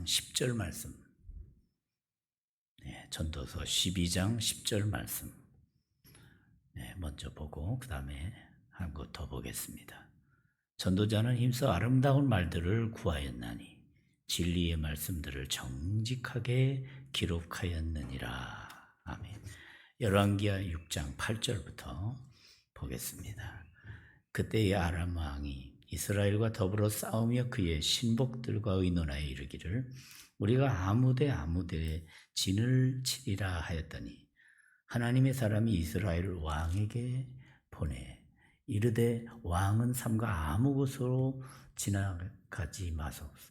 10절 말씀. 전도서 12장 10절 말씀. 먼저 보고 그 다음에 한 것 더 보겠습니다. 전도자는 힘써 아름다운 말들을 구하였나니 진리의 말씀들을 정직하게 기록하였느니라. 아멘. 열왕기하 6장 8절부터 보겠습니다. 그때의 아람 왕이 이스라엘과 더불어 싸우며 그의 신복들과 의논하여 이르기를 우리가 아무데에 진을 치리라 하였더니 하나님의 사람이 이스라엘 왕에게 보내 이르되 왕은 삼가 아무 곳으로 지나가지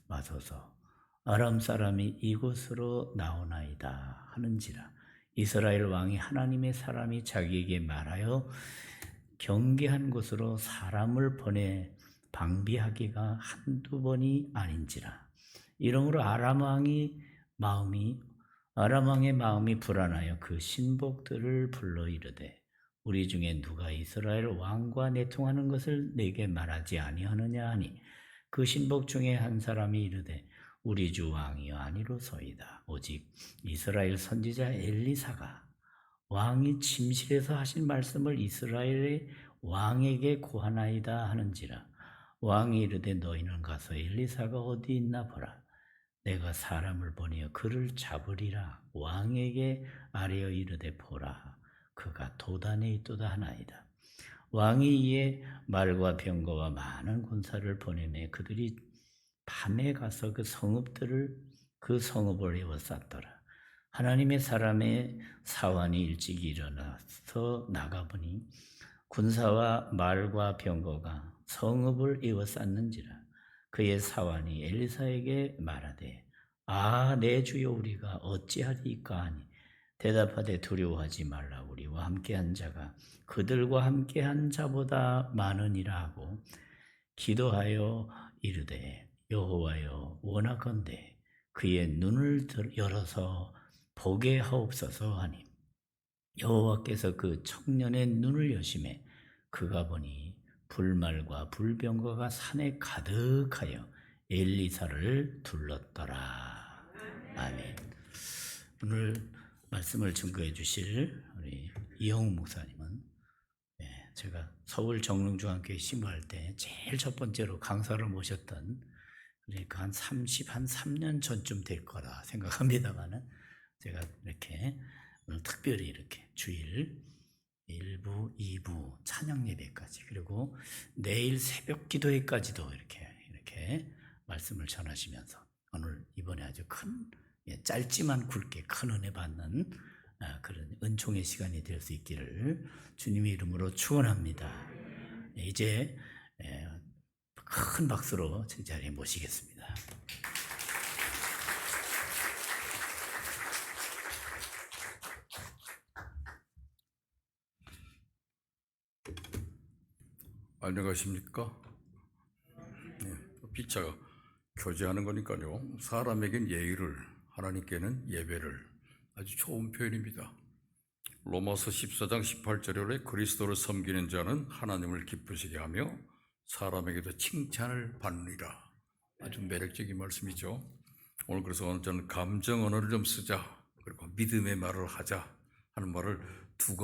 마소서 아람 사람이 이곳으로 나오나이다 하는지라. 이스라엘 왕이 하나님의 사람이 자기에게 말하여 경계한 곳으로 사람을 보내 방비하기가 한두 번이 아닌지라. 이러므로 아람 왕의 마음이 불안하여 그 신복들을 불러 이르되 우리 중에 누가 이스라엘 왕과 내통하는 것을 내게 말하지 아니하느냐 하니 그 신복 중에 한 사람이 이르되 우리 주 왕이여 아니로소이다. 오직 이스라엘 선지자 엘리사가 왕이 침실에서 하신 말씀을 이스라엘의 왕에게 고하나이다 하는지라. 왕이 이르되 너희는 가서 엘리사가 어디 있나 보라. 내가 사람을 보내어 그를 잡으리라. 왕에게 아뢰어 이르되 보라. 그가 도단에 있도다 하나이다. 왕이 이에 말과 병거와 많은 군사를 보내매 그들이 밤에 가서 그 성읍을 에워쌌더라. 하나님의 사람의 사환이 일찍 일어나서 나가보니 군사와 말과 병거가 성읍을 에워쌌는지라. 그의 사환이 엘리사에게 말하되 내 주여 우리가 어찌하리이까 하니 대답하되 두려워하지 말라. 우리와 함께한 자가 그들과 함께한 자보다 많으니라 하고 기도하여 이르되 여호와여 원하건대 그의 눈을 열어서 보게 하옵소서 하니 여호와께서 그 청년의 눈을 여심해 그가 보니 불말과 불병거가 산에 가득하여 엘리사를 둘렀더라. 아멘. 오늘 말씀을 증거해 주실 우리 이영웅 목사님은 제가 서울 정릉중앙교회 신부할 때 제일 첫 번째로 강사를 모셨던 그러니까 한 3년 전쯤 될 거라 생각합니다만은 제가 이렇게 오늘 특별히 이렇게 주일 1부, 2부 찬양 예배까지 그리고 내일 새벽 기도회까지도 이렇게 말씀을 전하시면서 오늘 이번에 아주 큰 짧지만 굵게 큰 은혜 받는 그런 은총의 시간이 될 수 있기를 주님의 이름으로 축원합니다. 이제 큰 박수로 제 자리에 모시겠습니다. 안녕하십니까? 피차가 교제하는 거니까요. 사람에겐 예의를, 하나님께는 예배를. 아주 좋은 표현입니다. 로마서 14장 18절에 그리스도를 섬기는 자는 하나님을 기쁘시게 하며 사람에게도 칭찬을 받느니라. 아주 매력적인 말씀이죠. 오늘 그래서 오늘 저는 감정 언어를 좀 쓰자, 그리고 믿음의 말을 하자 하는 말을 두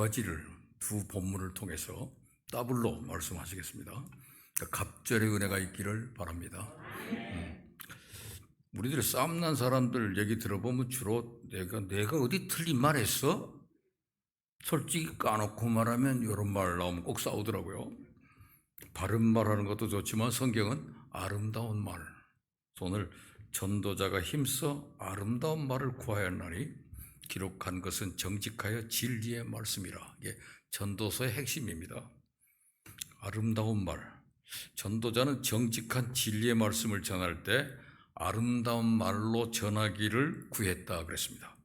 본문을 통해서 더블로 말씀하시겠습니다. 그러니까 갑절의 은혜가 있기를 바랍니다. 우리들이 싸움난 사람들 얘기 들어보면 주로 내가 어디 틀린 말 했어? 솔직히 까놓고 말하면 이런 말 나오면 꼭 싸우더라고요. 바른 말하는 것도 좋지만 성경은 아름다운 말. 오늘 전도자가 힘써 아름다운 말을 구하였나니 기록한 것은 정직하여 진리의 말씀이라. 이게 전도서의 핵심입니다. 아름다운 말. 전도자는 정직한 진리의 말씀을 전할 때 아름다운 말로 전하기를 구했다 그랬습니다.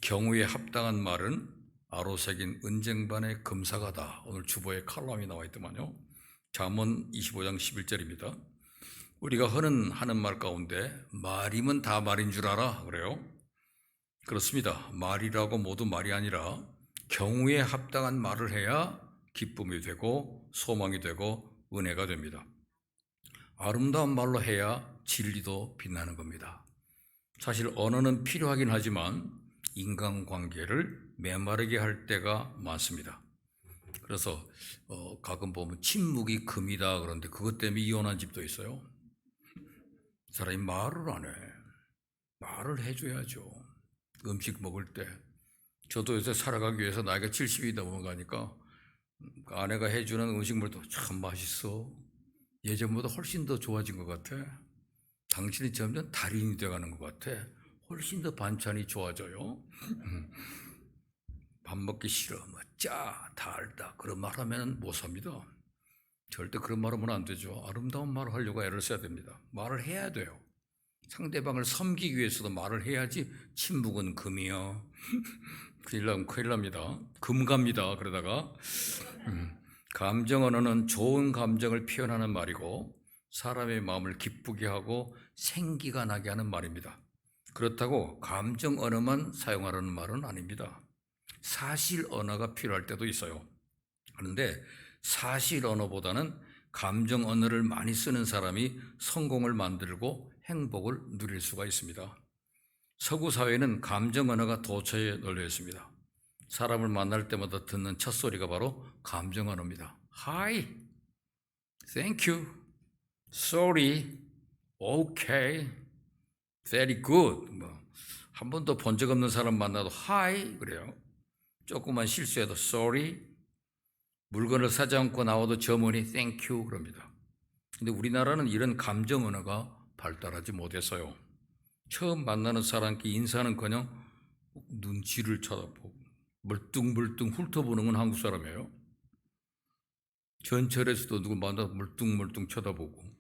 경우에 합당한 말은 아로새긴 은쟁반의 금사가다. 오늘 주보에 칼럼이 나와 있더만요. 잠언 25장 11절입니다. 우리가 하는 말 가운데 말이면 다 말인 줄 알아 그래요. 그렇습니다. 말이라고 모두 말이 아니라 경우에 합당한 말을 해야 기쁨이 되고 소망이 되고 은혜가 됩니다. 아름다운 말로 해야 진리도 빛나는 겁니다. 사실 언어는 필요하긴 하지만 인간관계를 메마르게 할 때가 많습니다. 그래서 가끔 보면 침묵이 금이다 그런데 그것 때문에 이혼한 집도 있어요. 사람이 말을 안 해. 말을 해줘야죠. 음식 먹을 때. 저도 요새 살아가기 위해서 나이가 70이 넘어가니까 아내가 해주는 음식물도 참 맛있어. 예전보다 훨씬 더 좋아진 것 같아. 당신이 점점 달인이 돼가는 것 같아. 훨씬 더 반찬이 좋아져요. 밥 먹기 싫어, 뭐 짜, 달다 그런 말 하면 못 삽니다. 절대 그런 말 하면 안 되죠. 아름다운 말을 하려고 애를 써야 됩니다. 말을 해야 돼요. 상대방을 섬기기 위해서도 말을 해야지. 침묵은 금이요. 큰일 납니다. 금 갑니다. 그러다가 감정 언어는 좋은 감정을 표현하는 말이고 사람의 마음을 기쁘게 하고 생기가 나게 하는 말입니다. 그렇다고 감정 언어만 사용하라는 말은 아닙니다. 사실 언어가 필요할 때도 있어요. 그런데 사실 언어보다는 감정 언어를 많이 쓰는 사람이 성공을 만들고 행복을 누릴 수가 있습니다. 서구 사회는 감정 언어가 도처에 널려 있습니다. 사람을 만날 때마다 듣는 첫 소리가 바로 감정 언어입니다. Hi, thank you, sorry, okay, very good. 한 번도 본 적 없는 사람 만나도 Hi 그래요. 조금만 실수해도 sorry. 물건을 사지 않고 나와도 점원이 thank you 그럽니다. 근데 우리나라는 이런 감정 언어가 발달하지 못해서요. 처음 만나는 사람께 인사는커녕 눈치를 쳐다보고 멀뚱멀뚱 훑어보는 건 한국 사람이에요. 전철에서도 누구 만나서 멀뚱멀뚱 쳐다보고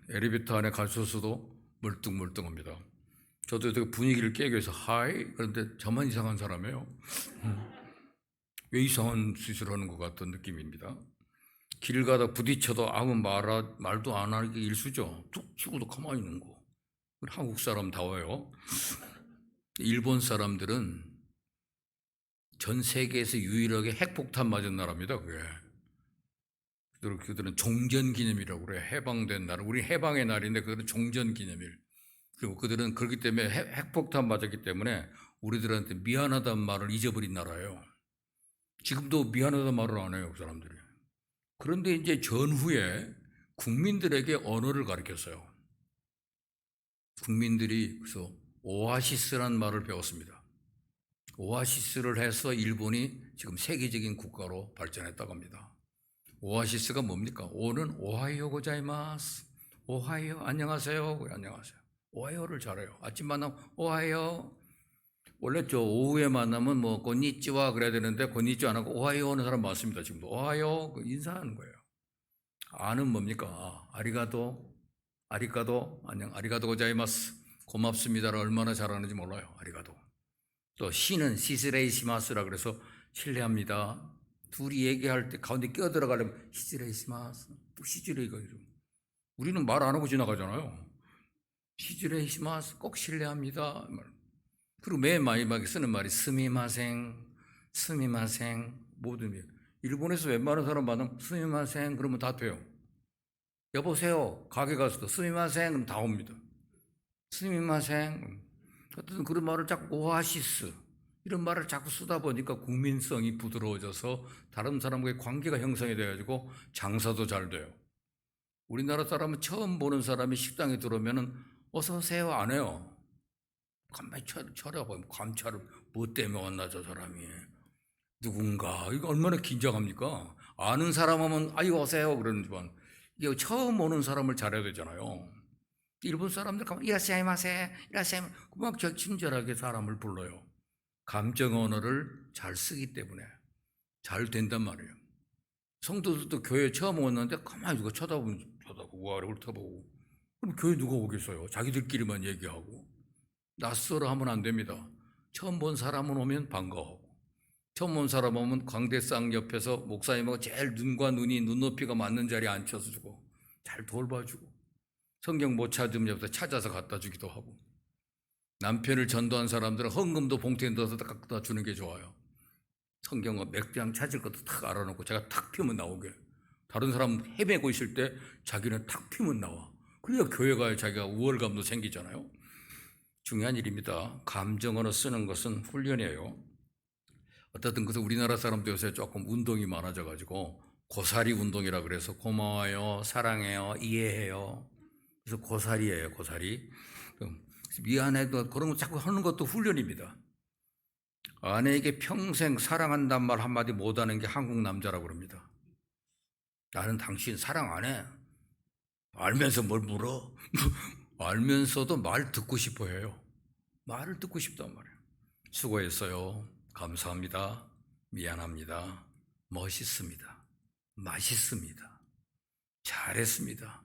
엘리베이터 안에 가셔서도 멀뚱멀뚱합니다. 저도 되게 분위기를 깨기 위해서 하이 그런데 저만 이상한 사람이에요. 왜 이상한 짓을 하는 것 같은 느낌입니다. 길 가다 부딪혀도 아무 말도 안 하는 게 일수죠. 툭 치고도 가만히 있는 거. 한국 사람다워요. 일본 사람들은 전 세계에서 유일하게 핵폭탄 맞은 나라입니다. 그들은 종전기념이라고 그래요. 해방된 날. 우리 해방의 날인데 그들은 종전기념일. 그리고 그들은 그렇기 때문에 핵폭탄 맞았기 때문에 우리들한테 미안하다는 말을 잊어버린 나라예요. 지금도 미안하다는 말을 안 해요, 그 사람들이. 그런데 이제 전후에 국민들에게 언어를 가르쳤어요. 국민들이 그래서 오아시스라는 말을 배웠습니다. 오아시스를 해서 일본이 지금 세계적인 국가로 발전했다고 합니다. 오아시스가 뭡니까? 오는 오하이오 고자이마스. 오하이오 안녕하세요. 안녕하세요. 오하이오를 잘해요. 아침 만나면 오하이오. 원래 저 오후에 만나면 뭐 곤니찌와 그래야 되는데 곤니찌 안 하고 오하이오 하는 사람 많습니다. 지금도 오하이오 인사하는 거예요. 아는 뭡니까? 아리가도 안녕 아리가도 고자이마스 고맙습니다를 얼마나 잘하는지 몰라요. 아리가도. 또 시는 시스레이시마스라 그래서 실례합니다. 둘이 얘기할 때 가운데 끼어들어가려면 시즈레이시마스 또 시즈레이가 이러. 우리는 말 안 하고 지나가잖아요. 시즈레이시마스 꼭 실례합니다. 그리고 맨 마지막에 쓰는 말이 스미마생 모든 일. 일본에서 웬만한 사람 만나면 스미마생 그러면 다 돼요. 여보세요. 가게 가서도 스미마생 그럼 다 옵니다. 스미마생. 어쨌든 그런 말을 자꾸 오아시스 이런 말을 자꾸 쓰다 보니까 국민성이 부드러워져서 다른 사람과의 관계가 형성이 돼가지고 장사도 잘 돼요. 우리나라 사람은 처음 보는 사람이 식당에 들어오면은 어서 오세요 안 해요. 가만히 쳐다보면 감찰을 뭐 때문에 왔나 저 사람이 누군가 이거 얼마나 긴장합니까? 아는 사람 하면 아유 오세요 그러는지만 이게 처음 오는 사람을 잘해야 되잖아요. 일본 사람들 가면 이라시아이마세 막 친절하게 사람을 불러요. 감정 언어를 잘 쓰기 때문에 잘 된단 말이에요. 성도들도 교회 처음 왔는데 가만히 누가 쳐다보고 우아래 훑어보고 그럼 교회 누가 오겠어요? 자기들끼리만 얘기하고 낯설어 하면 안 됩니다. 처음 본 사람은 오면 반가워하고 처음 본 사람 오면 광대상 옆에서 목사님하고 제일 눈과 눈높이가 맞는 자리에 앉혀서 주고 잘 돌봐주고 성경 못 찾으면 옆에서 찾아서 갖다 주기도 하고 남편을 전도한 사람들은 헌금도 봉투에 넣어서 갖다 주는 게 좋아요. 성경은 맥주향 찾을 것도 탁 알아놓고 제가 탁 피면 나오게 다른 사람 헤매고 있을 때 자기는 탁 피면 나와. 그러니까 교회 가야 자기가 우월감도 생기잖아요. 중요한 일입니다. 감정 언어 쓰는 것은 훈련이에요. 어쨌든 그래서 우리나라 사람도 요새 조금 운동이 많아져가지고 고사리 운동이라 그래서 고마워요, 사랑해요, 이해해요. 그래서 고사리예요, 고사리. 미안해도 그런 거 자꾸 하는 것도 훈련입니다. 아내에게 평생 사랑한단 말 한마디 못하는 게 한국 남자라고 그럽니다. 나는 당신 사랑 안 해. 알면서 뭘 물어? 알면서도 말 듣고 싶어 해요. 말을 듣고 싶단 말이에요. 수고했어요. 감사합니다. 미안합니다. 멋있습니다. 맛있습니다. 잘했습니다.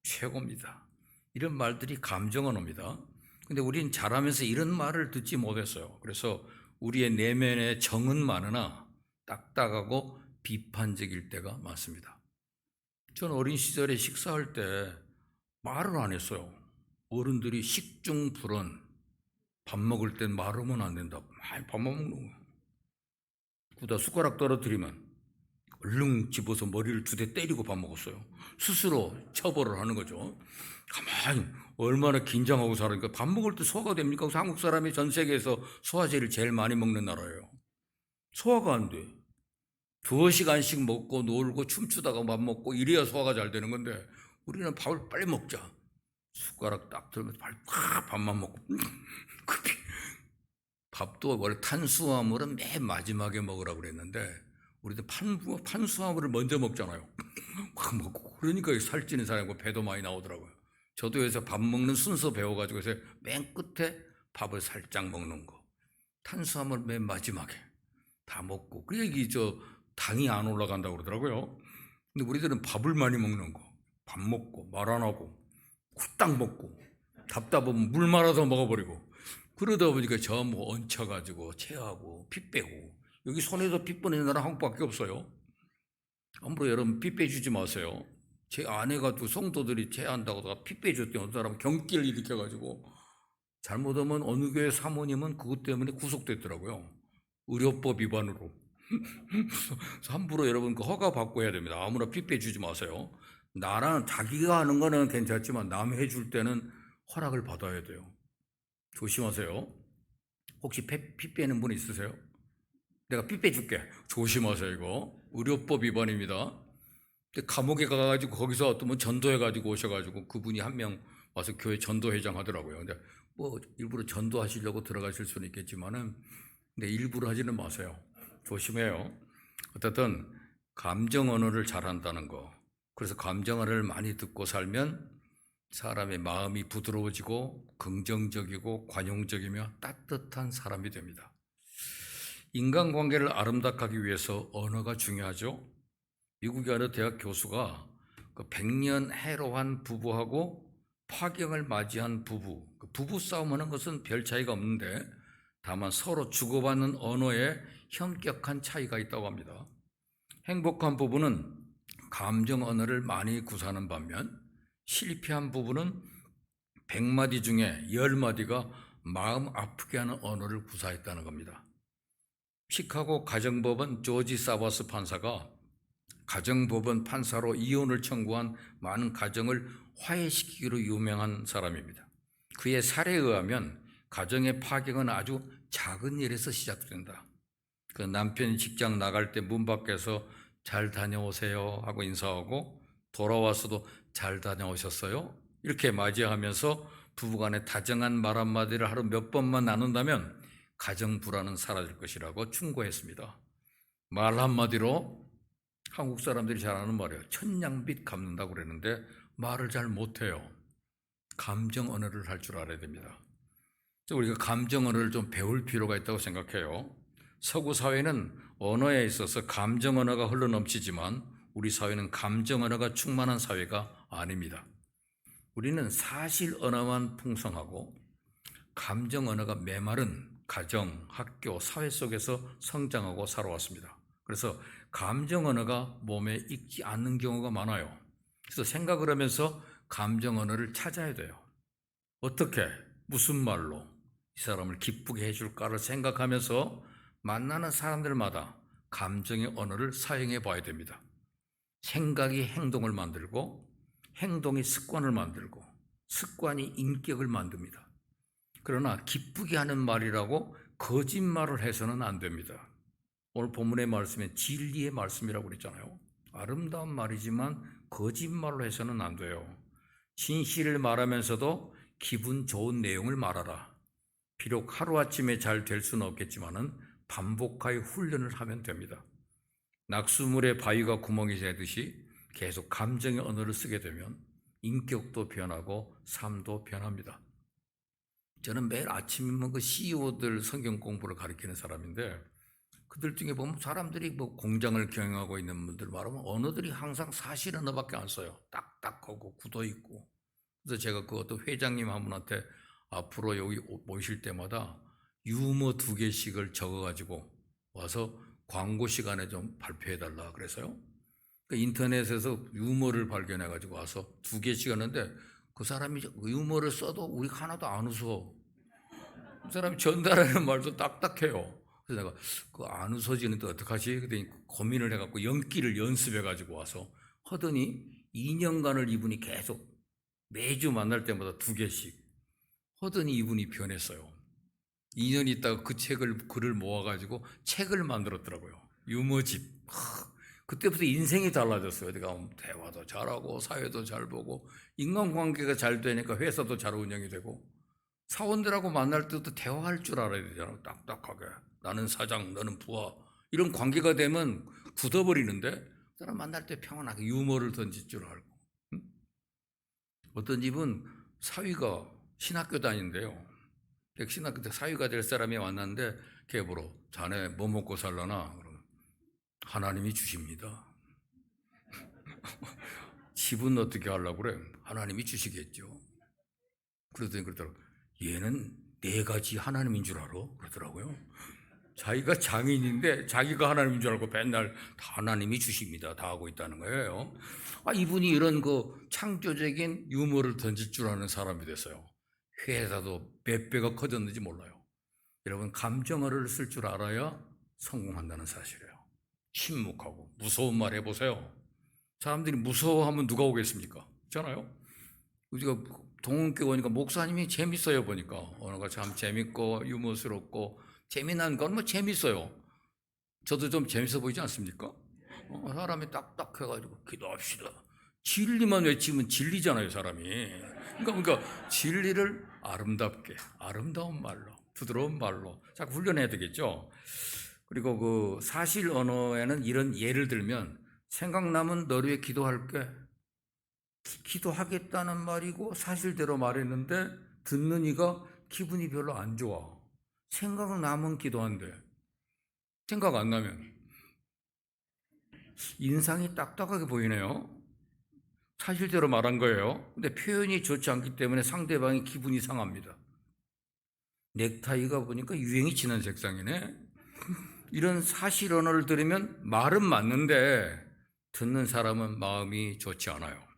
최고입니다. 이런 말들이 감정 언어입니다. 근데 우리는 자라면서 이런 말을 듣지 못했어요. 그래서 우리의 내면에 정은 많으나 딱딱하고 비판적일 때가 많습니다. 전 어린 시절에 식사할 때 말을 안 했어요. 어른들이 식중불언, 밥 먹을 땐 말하면 안 된다고. 많이 밥만 먹는 거예요. 그러다 숟가락 떨어뜨리면 얼른 집어서 머리를 2대 때리고 밥 먹었어요. 스스로 처벌을 하는 거죠. 가만히 얼마나 긴장하고 살으니까 밥 먹을 때 소화가 됩니까? 한국 사람이 전 세계에서 소화제를 제일 많이 먹는 나라예요. 소화가 안 돼. 2시간씩 먹고 놀고 춤추다가 밥 먹고 이래야 소화가 잘 되는 건데 우리는 밥을 빨리 먹자. 숟가락 딱 들면서 밥만 먹고 밥도 원래 탄수화물은 맨 마지막에 먹으라고 그랬는데 우리도 탄수화물을 먼저 먹잖아요. 확 먹고 그러니까 살찌는 사람이고 배도 많이 나오더라고요. 저도 여기서 밥 먹는 순서 배워가지고 해서 맨 끝에 밥을 살짝 먹는 거, 탄수화물 맨 마지막에 다 먹고 그래야 이게 당이 안 올라간다고 그러더라고요. 근데 우리들은 밥을 많이 먹는 거, 밥 먹고 말 안 하고 후딱 먹고 답답하면 물 말아서 먹어버리고 그러다 보니까 전부 얹혀가지고 체하고 피 빼고 여기 손에서 피 빼는 나라 한국밖에 없어요. 함부로 여러분 피 빼주지 마세요. 제 아내가 또 성도들이 체한다고 피 빼줬더니 어떤 사람은 경기를 일으켜가지고 잘못하면 어느 교회 사모님은 그것 때문에 구속됐더라고요. 의료법 위반으로. 함부로 여러분 그 허가 받고 해야 됩니다. 아무나 피 빼주지 마세요. 나랑 자기가 하는 거는 괜찮지만 남 해줄 때는 허락을 받아야 돼요. 조심하세요. 혹시 피 빼는 분 있으세요? 내가 피 빼줄게. 조심하세요. 이거 의료법 위반입니다. 감옥에 가가지고 거기서 어떤 분 전도해가지고 오셔가지고 그분이 한 명 와서 교회 전도회장 하더라고요. 근데 뭐 일부러 전도하시려고 들어가실 수는 있겠지만은 근데 일부러 하지는 마세요. 조심해요. 어쨌든 감정 언어를 잘한다는 거. 그래서 감정 언어를 많이 듣고 살면 사람의 마음이 부드러워지고 긍정적이고 관용적이며 따뜻한 사람이 됩니다. 인간관계를 아름답게 하기 위해서 언어가 중요하죠. 미국의 어느 대학 교수가 그 100년 해로한 부부하고 파경을 맞이한 부부 싸움하는 것은 별 차이가 없는데 다만 서로 주고받는 언어에 현격한 차이가 있다고 합니다. 행복한 부부는 감정 언어를 많이 구사하는 반면 실패한 부부는 100마디 중에 10마디가 마음 아프게 하는 언어를 구사했다는 겁니다. 시카고 가정법원 조지 사바스 판사가 가정법원 판사로 이혼을 청구한 많은 가정을 화해시키기로 유명한 사람입니다. 그의 사례에 의하면 가정의 파격은 아주 작은 일에서 시작된다. 그 남편이 직장 나갈 때 문 밖에서 잘 다녀오세요 하고 인사하고 돌아와서도 잘 다녀오셨어요? 이렇게 맞이하면서 부부간의 다정한 말 한마디를 하루 몇 번만 나눈다면 가정 불화는 사라질 것이라고 충고했습니다. 말 한마디로 한국 사람들이 잘 아는 말이에요. 천냥빚 갚는다고 그랬는데 말을 잘 못해요. 감정 언어를 할 줄 알아야 됩니다. 우리가 감정 언어를 좀 배울 필요가 있다고 생각해요. 서구 사회는 언어에 있어서 감정 언어가 흘러넘치지만 우리 사회는 감정 언어가 충만한 사회가 아닙니다. 우리는 사실 언어만 풍성하고 감정 언어가 메마른 가정, 학교, 사회 속에서 성장하고 살아왔습니다. 그래서 감정 언어가 몸에 익지 않는 경우가 많아요. 그래서 생각을 하면서 감정 언어를 찾아야 돼요. 어떻게, 무슨 말로 이 사람을 기쁘게 해줄까를 생각하면서 만나는 사람들마다 감정의 언어를 사용해 봐야 됩니다. 생각이 행동을 만들고 행동이 습관을 만들고 습관이 인격을 만듭니다. 그러나 기쁘게 하는 말이라고 거짓말을 해서는 안 됩니다. 오늘 본문의 말씀에 진리의 말씀이라고 그랬잖아요. 아름다운 말이지만 거짓말을 해서는 안 돼요. 진실을 말하면서도 기분 좋은 내용을 말하라. 비록 하루아침에 잘 될 수는 없겠지만은 반복하여 훈련을 하면 됩니다. 낙수물에 바위가 구멍이 되듯이 계속 감정의 언어를 쓰게 되면 인격도 변하고 삶도 변합니다. 저는 매일 아침이면 그 CEO들 성경 공부를 가르치는 사람인데, 그들 중에 보면 사람들이 뭐 공장을 경영하고 있는 분들 말하면 언어들이 항상 사실 언어밖에 안 써요. 딱딱하고 굳어 있고. 그래서 제가 그 어떤 회장님 한 분한테 앞으로 여기 모이실 때마다 유머 2개씩을 적어가지고 와서 광고 시간에 좀 발표해달라 그래서요. 인터넷에서 유머를 발견해가지고 와서 2개씩 하는데, 그 사람이 유머를 써도 우리 하나도 안 웃어. 그 사람이 전달하는 말도 딱딱해요. 그래서 내가 그 안 웃어지는데 어떡하지? 그랬더니 고민을 해갖고 연기를 연습해가지고 와서 하더니 2년간을 이분이 계속 매주 만날 때마다 2개씩 하더니 이분이 변했어요. 2년 있다가 그 글을 모아가지고 책을 만들었더라고요. 유머집. 그때부터 인생이 달라졌어요. 내가 대화도 잘하고 사회도 잘 보고 인간관계가 잘 되니까 회사도 잘 운영이 되고, 사원들하고 만날 때도 대화할 줄 알아야 되잖아요. 딱딱하게. 나는 사장, 너는 부하. 이런 관계가 되면 굳어버리는데, 사람 만날 때 평안하게 유머를 던질 줄 알고. 어떤 집은 사위가 신학교 다니는데요. 신학교 때 사위가 될 사람이 왔는데 걔 보러, 자네 뭐 먹고 살라나? 그러면 하나님이 주십니다. 집은 어떻게 하려고 그래? 하나님이 주시겠죠. 그러더니 그러더라고요. 얘는 4가지 하나님인 줄 알아? 그러더라고요. 자기가 장인인데 자기가 하나님인 줄 알고 맨날 다 하나님이 주십니다. 다 하고 있다는 거예요. 이분이 이런 그 창조적인 유머를 던질 줄 아는 사람이 됐어요. 회사도 몇 배가 커졌는지 몰라요. 여러분, 감정어를 쓸 줄 알아야 성공한다는 사실이에요. 침묵하고 무서운 말 해보세요. 사람들이 무서워하면 누가 오겠습니까? 있잖아요. 우리가 동원교 오니까 목사님이 재밌어요. 보니까 언어가 참 재밌고 유머스럽고 재미난 건 뭐 재밌어요. 저도 좀 재밌어 보이지 않습니까? 사람이 딱딱해가지고 기도합시다. 진리만 외치면 진리잖아요, 사람이. 그러니까 진리를 아름답게, 아름다운 말로, 부드러운 말로 자꾸 훈련해야 되겠죠. 그리고 그 사실 언어에는 이런 예를 들면, 생각나면 너를 위해 기도할게. 기도하겠다는 말이고 사실대로 말했는데 듣는 이가 기분이 별로 안 좋아. 생각나면 기도한대. 생각 안 나면 인상이 딱딱하게 보이네요. 사실대로 말한 거예요. 근데 표현이 좋지 않기 때문에 상대방이 기분이 상합니다. 넥타이가 보니까 유행이 지난 색상이네. 이런 사실 언어를 들으면 말은 맞는데 듣는 사람은 마음이 좋지 않아요.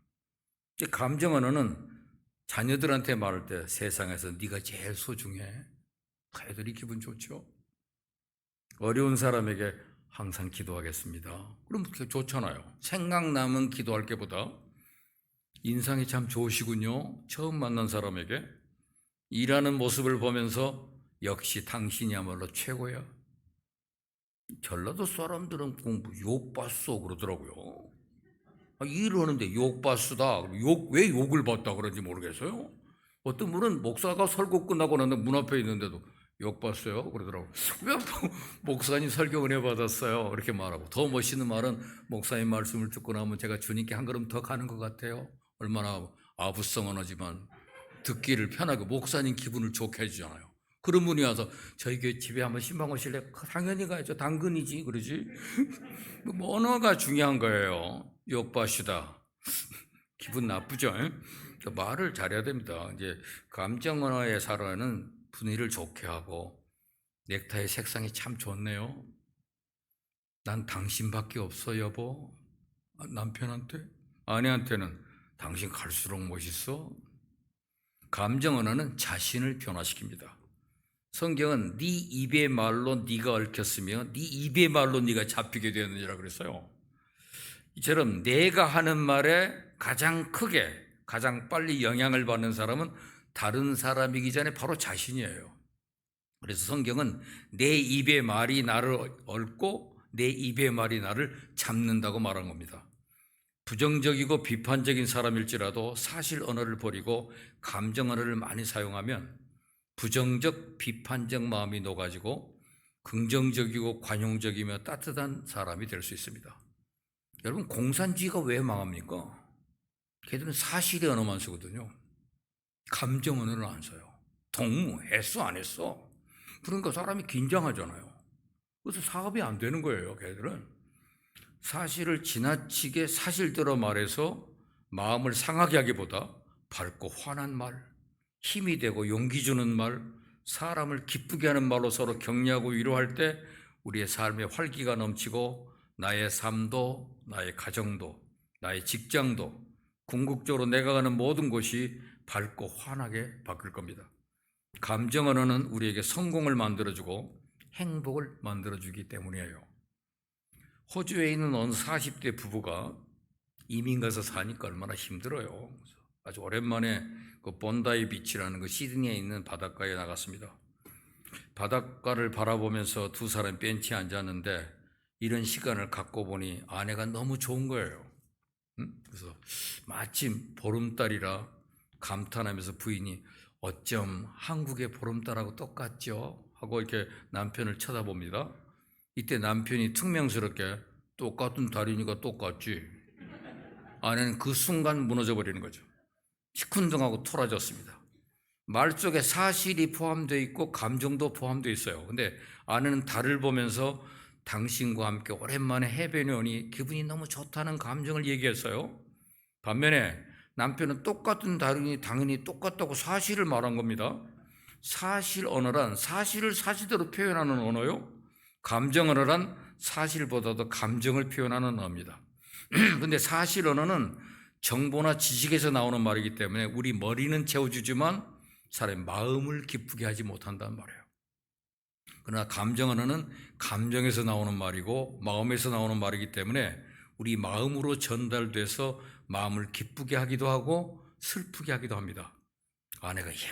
감정 언어는 자녀들한테 말할 때 세상에서 네가 제일 소중해. 애들이 기분 좋죠. 어려운 사람에게 항상 기도하겠습니다. 그럼 좋잖아요. 생각나면 기도할 게보다 인상이 참 좋으시군요. 처음 만난 사람에게 일하는 모습을 보면서 역시 당신이야말로 최고야. 전라도 사람들은 욕 봤어 그러더라고요. 일을 하는데 욕 봤수다. 왜 욕을 봤다 그런지 모르겠어요. 어떤 분은 목사가 설교 끝나고 나서 문 앞에 있는데도 욕 봤어요 그러더라고요. 왜 목사님 설교 은혜 받았어요 이렇게 말하고, 더 멋있는 말은 목사님 말씀을 듣고 나면 제가 주님께 한 걸음 더 가는 것 같아요. 얼마나 아부성 언어지만 듣기를 편하게 목사님 기분을 좋게 해주잖아요. 그런 분이 와서 저희 교회 집에 한번 신방 오실래? 당연히 가야죠. 당근이지 그러지. 뭐 언어가 중요한 거예요. 욕바시다. 기분 나쁘죠? 말을 잘해야 됩니다. 이제 감정 언어의 사로는 분위기를 좋게 하고, 넥타이 색상이 참 좋네요. 난 당신밖에 없어 여보. 남편한테, 아내한테는 당신 갈수록 멋있어. 감정 언어는 자신을 변화시킵니다. 성경은 네 입의 말로 네가 얽혔으며 네 입의 말로 네가 잡히게 되었느니라 그랬어요. 이처럼 내가 하는 말에 가장 크게 가장 빨리 영향을 받는 사람은 다른 사람이기 전에 바로 자신이에요. 그래서 성경은 내 입의 말이 나를 얽고 내 입의 말이 나를 잡는다고 말한 겁니다. 부정적이고 비판적인 사람일지라도 사실 언어를 버리고 감정 언어를 많이 사용하면 부정적 비판적 마음이 녹아지고 긍정적이고 관용적이며 따뜻한 사람이 될 수 있습니다. 여러분, 공산주의가 왜 망합니까? 걔들은 사실의 언어만 쓰거든요. 감정 언어를 안 써요. 동무, 했어 안 했어? 그러니까 사람이 긴장하잖아요. 그래서 사업이 안 되는 거예요. 걔들은 사실을 지나치게 사실대로 말해서 마음을 상하게 하기보다 밝고 환한 말, 힘이 되고 용기 주는 말, 사람을 기쁘게 하는 말로 서로 격려하고 위로할 때 우리의 삶에 활기가 넘치고 나의 삶도, 나의 가정도, 나의 직장도, 궁극적으로 내가 가는 모든 곳이 밝고 환하게 바뀔 겁니다. 감정 언어는 우리에게 성공을 만들어주고 행복을 만들어주기 때문이에요. 호주에 있는 어느 40대 부부가 이민 가서 사니까 얼마나 힘들어요. 아주 오랜만에 그 본다이 비치라는 그 시드니에 있는 바닷가에 나갔습니다. 바닷가를 바라보면서 두 사람이 벤치에 앉았는데 이런 시간을 갖고 보니 아내가 너무 좋은 거예요. 그래서 마침 보름달이라 감탄하면서 부인이 어쩜 한국의 보름달하고 똑같죠? 하고 이렇게 남편을 쳐다봅니다. 이때 남편이 퉁명스럽게 똑같은 달이니까 똑같지. 아내는 그 순간 무너져 버리는 거죠. 시큰둥하고 토라졌습니다. 말 속에 사실이 포함되어 있고 감정도 포함되어 있어요. 근데 아내는 달을 보면서 당신과 함께 오랜만에 해변에 오니 기분이 너무 좋다는 감정을 얘기했어요. 반면에 남편은 똑같은 달이니 당연히 똑같다고 사실을 말한 겁니다. 사실 언어란 사실을 사실대로 표현하는 언어요. 감정 언어란 사실보다도 감정을 표현하는 언어입니다. 근데 사실 언어는 정보나 지식에서 나오는 말이기 때문에 우리 머리는 채워주지만 사람의 마음을 기쁘게 하지 못한다는 말이에요. 그러나 감정 언어는 감정에서 나오는 말이고 마음에서 나오는 말이기 때문에 우리 마음으로 전달돼서 마음을 기쁘게 하기도 하고 슬프게 하기도 합니다. 아내가 이야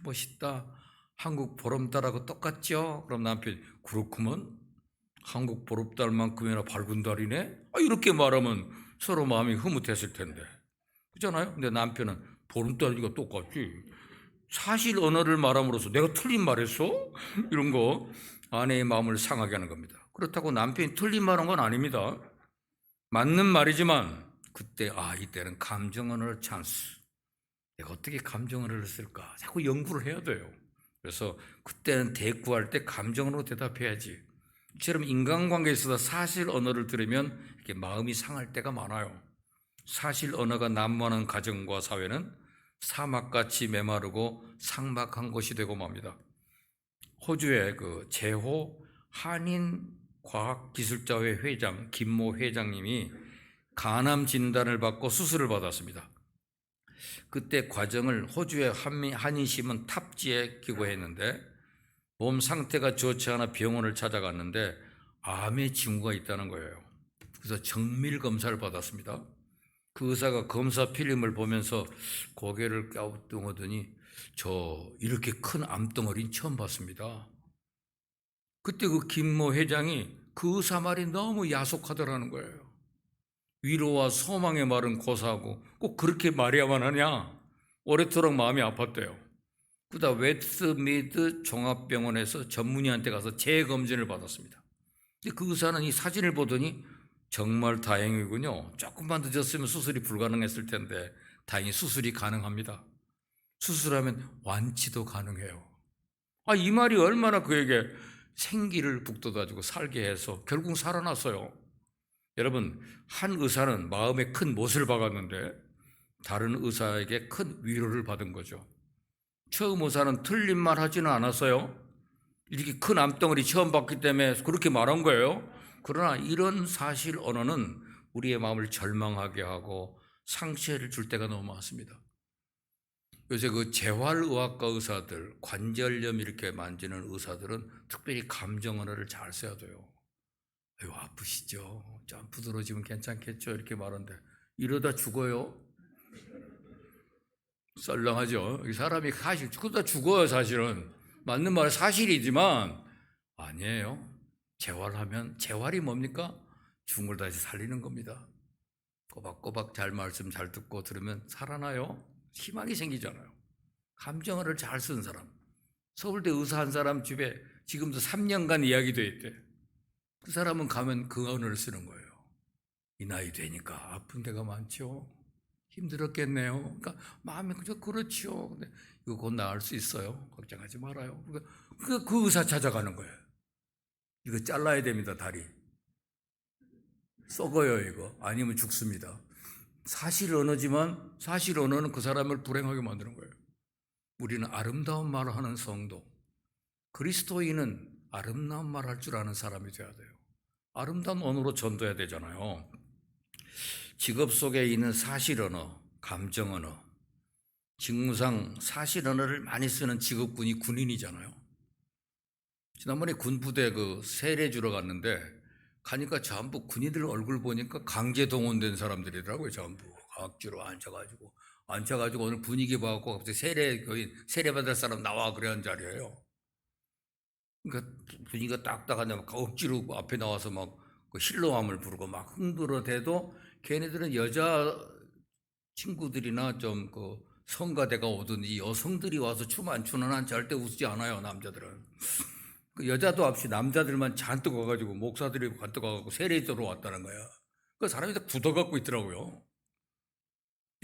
멋있다. 한국 보름달하고 똑같죠? 그럼 남편이 그렇구먼. 한국 보름달만큼이나 밝은 달이네? 이렇게 말하면 서로 마음이 흐뭇했을 텐데. 그렇잖아요? 근데 남편은 보름달이니까 똑같지. 사실 언어를 말함으로써 내가 틀린 말했어? 이런 거 아내의 마음을 상하게 하는 겁니다. 그렇다고 남편이 틀린 말한 건 아닙니다. 맞는 말이지만 그때 이때는 감정 언어를 찬스. 내가 어떻게 감정 언어를 쓸까? 자꾸 연구를 해야 돼요. 그래서 그때는 대꾸할 때 감정으로 대답해야지. 이처럼 인간관계에서 사실 언어를 들으면 이렇게 마음이 상할 때가 많아요. 사실 언어가 난무하는 가정과 사회는 사막같이 메마르고 삭막한 곳이 되고 맙니다. 호주의 그 제호 한인과학기술자회 회장 김모 회장님이 간암 진단을 받고 수술을 받았습니다. 그때 과정을 호주의 한인신문 탑지에 기고했는데 몸 상태가 좋지 않아 병원을 찾아갔는데 암의 징후가 있다는 거예요. 그래서 정밀 검사를 받았습니다. 그 의사가 검사 필름을 보면서 고개를 갸우뚱하더니 저 이렇게 큰 암덩어리는 처음 봤습니다. 그때 그 김모 회장이 그 의사 말이 너무 야속하더라는 거예요. 위로와 소망의 말은 고사하고 꼭 그렇게 말해야만 하냐? 오래도록 마음이 아팠대요. 그러다 웨스트미드 종합병원에서 전문의한테 가서 재검진을 받았습니다. 근데 그 의사는 이 사진을 보더니 정말 다행이군요. 조금만 늦었으면 수술이 불가능했을 텐데 다행히 수술이 가능합니다. 수술하면 완치도 가능해요. 이 말이 얼마나 그에게 생기를 북돋아주고 살게 해서 결국 살아났어요. 여러분, 한 의사는 마음에 큰 못을 박았는데 다른 의사에게 큰 위로를 받은 거죠. 처음 의사는 틀린 말 하지는 않았어요. 이렇게 큰 암덩어리 처음 봤기 때문에 그렇게 말한 거예요. 그러나 이런 사실 언어는 우리의 마음을 절망하게 하고 상처를 줄 때가 너무 많습니다. 요새 그 재활의학과 의사들, 관절염 이렇게 만지는 의사들은 특별히 감정 언어를 잘 써야 돼요. 아프시죠? 좀 부드러워지면 괜찮겠죠? 이렇게 말하는데 이러다 죽어요. 썰렁하죠. 이 사람이 사실 그러다 죽어요. 사실은 맞는 말 사실이지만 아니에요. 재활하면 재활이 뭡니까? 죽은 걸 다시 살리는 겁니다. 꼬박꼬박 잘 말씀 잘 듣고 들으면 살아나요. 희망이 생기잖아요. 감정어를 잘 쓴 사람. 서울대 의사 한 사람 집에 지금도 3년간 이야기돼 있대. 그 사람은 가면 그 언어를 쓰는 거예요. 이 나이 되니까 아픈 데가 많죠. 힘들었겠네요. 그러니까 마음이 그저 그렇죠. 근데 이거 곧 나을 수 있어요. 걱정하지 말아요. 그 의사 찾아가는 거예요. 이거 잘라야 됩니다. 다리. 썩어요 이거. 아니면 죽습니다. 사실 언어지만 사실 언어는 그 사람을 불행하게 만드는 거예요. 우리는 아름다운 말을 하는 성도. 그리스도인은 아름다운 말 할 줄 아는 사람이 돼야 돼요. 아름다운 언어로 전도해야 되잖아요. 직업 속에 있는 사실 언어, 감정 언어, 직무상 사실 언어를 많이 쓰는 직업군이 군인이잖아요. 지난번에 군부대 그 세례 주러 갔는데 가니까 전부 군인들 얼굴 보니까 강제 동원된 사람들이더라고요. 전부 각주로 앉혀가지고 오늘 분위기 봐갖고 갑자기 세례 받을 사람 나와 그래 한 자리예요. 그러니까 분위기가 딱딱한데 막 억지로 앞에 나와서 막 그 힐로함을 부르고 막 흔들어대도 걔네들은 여자 친구들이나 좀 그 성가대가 오든지 여성들이 와서 춤 안 추는 한 절대 웃지 않아요. 남자들은. 그 여자도 없이 남자들만 잔뜩 와가지고 목사들이 잔뜩 와가지고 세례자로 왔다는 거야. 그 사람이 다 굳어갖고 있더라고요.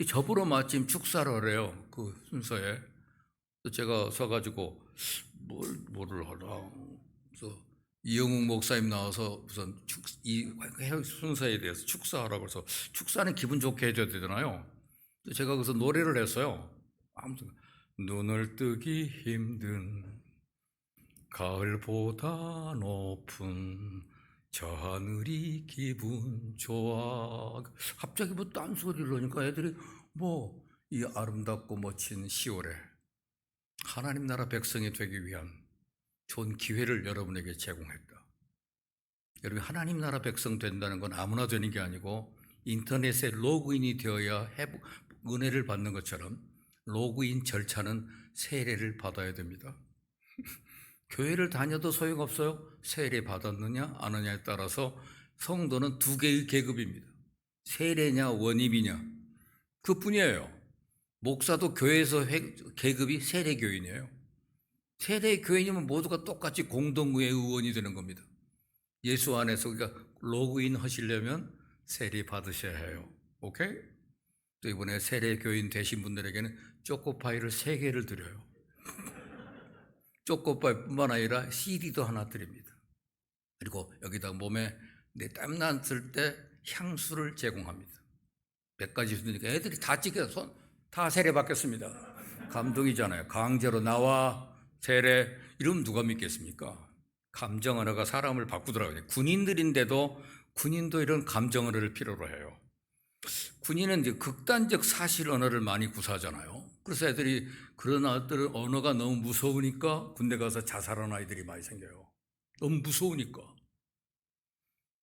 저보러 마침 축사를 하래요. 그 순서에. 제가 서가지고 뭐를 하라. 그래서 이영웅 목사님 나와서 우선 이 순서에 대해서 축사하라고 해서 축사는 기분 좋게 해줘야 되잖아요. 제가 그래서 노래를 했어요. 아무튼 눈을 뜨기 힘든 가을보다 높은 저 하늘이 기분 좋아. 갑자기 뭐 딴소리를 하니까 애들이 뭐 이 아름답고 멋진 10월에 하나님 나라 백성이 되기 위한 좋은 기회를 여러분에게 제공했다. 여러분 하나님 나라 백성 된다는 건 아무나 되는 게 아니고 인터넷에 로그인이 되어야 은혜를 받는 것처럼 로그인 절차는 세례를 받아야 됩니다. 교회를 다녀도 소용없어요. 세례 받았느냐 안 하냐에 따라서 성도는 두 개의 계급입니다. 세례냐 원입이냐 그뿐이에요. 목사도 교회에서 계급이 세례교인이에요. 세례교인이면 모두가 똑같이 공동의회 의원이 되는 겁니다. 예수 안에서 그러니까 로그인 하시려면 세례 받으셔야 해요. 오케이? 또 이번에 세례교인 되신 분들에게는 초코파이를 3개를 드려요. 초코파이뿐만 아니라 CD도 하나 드립니다. 그리고 여기다 몸에 내 땀 났을 때 향수를 제공합니다. 몇 가지 있으니까 애들이 다 찍혀서 다 세례 받겠습니다. 감동이잖아요. 강제로 나와 세례 이러면 누가 믿겠습니까? 감정 언어가 사람을 바꾸더라고요. 군인들인데도 군인도 이런 감정 언어를 필요로 해요. 군인은 이제 극단적 사실 언어를 많이 구사하잖아요. 그래서 애들이 그런 아이들 언어가 너무 무서우니까 군대 가서 자살하는 아이들이 많이 생겨요. 너무 무서우니까.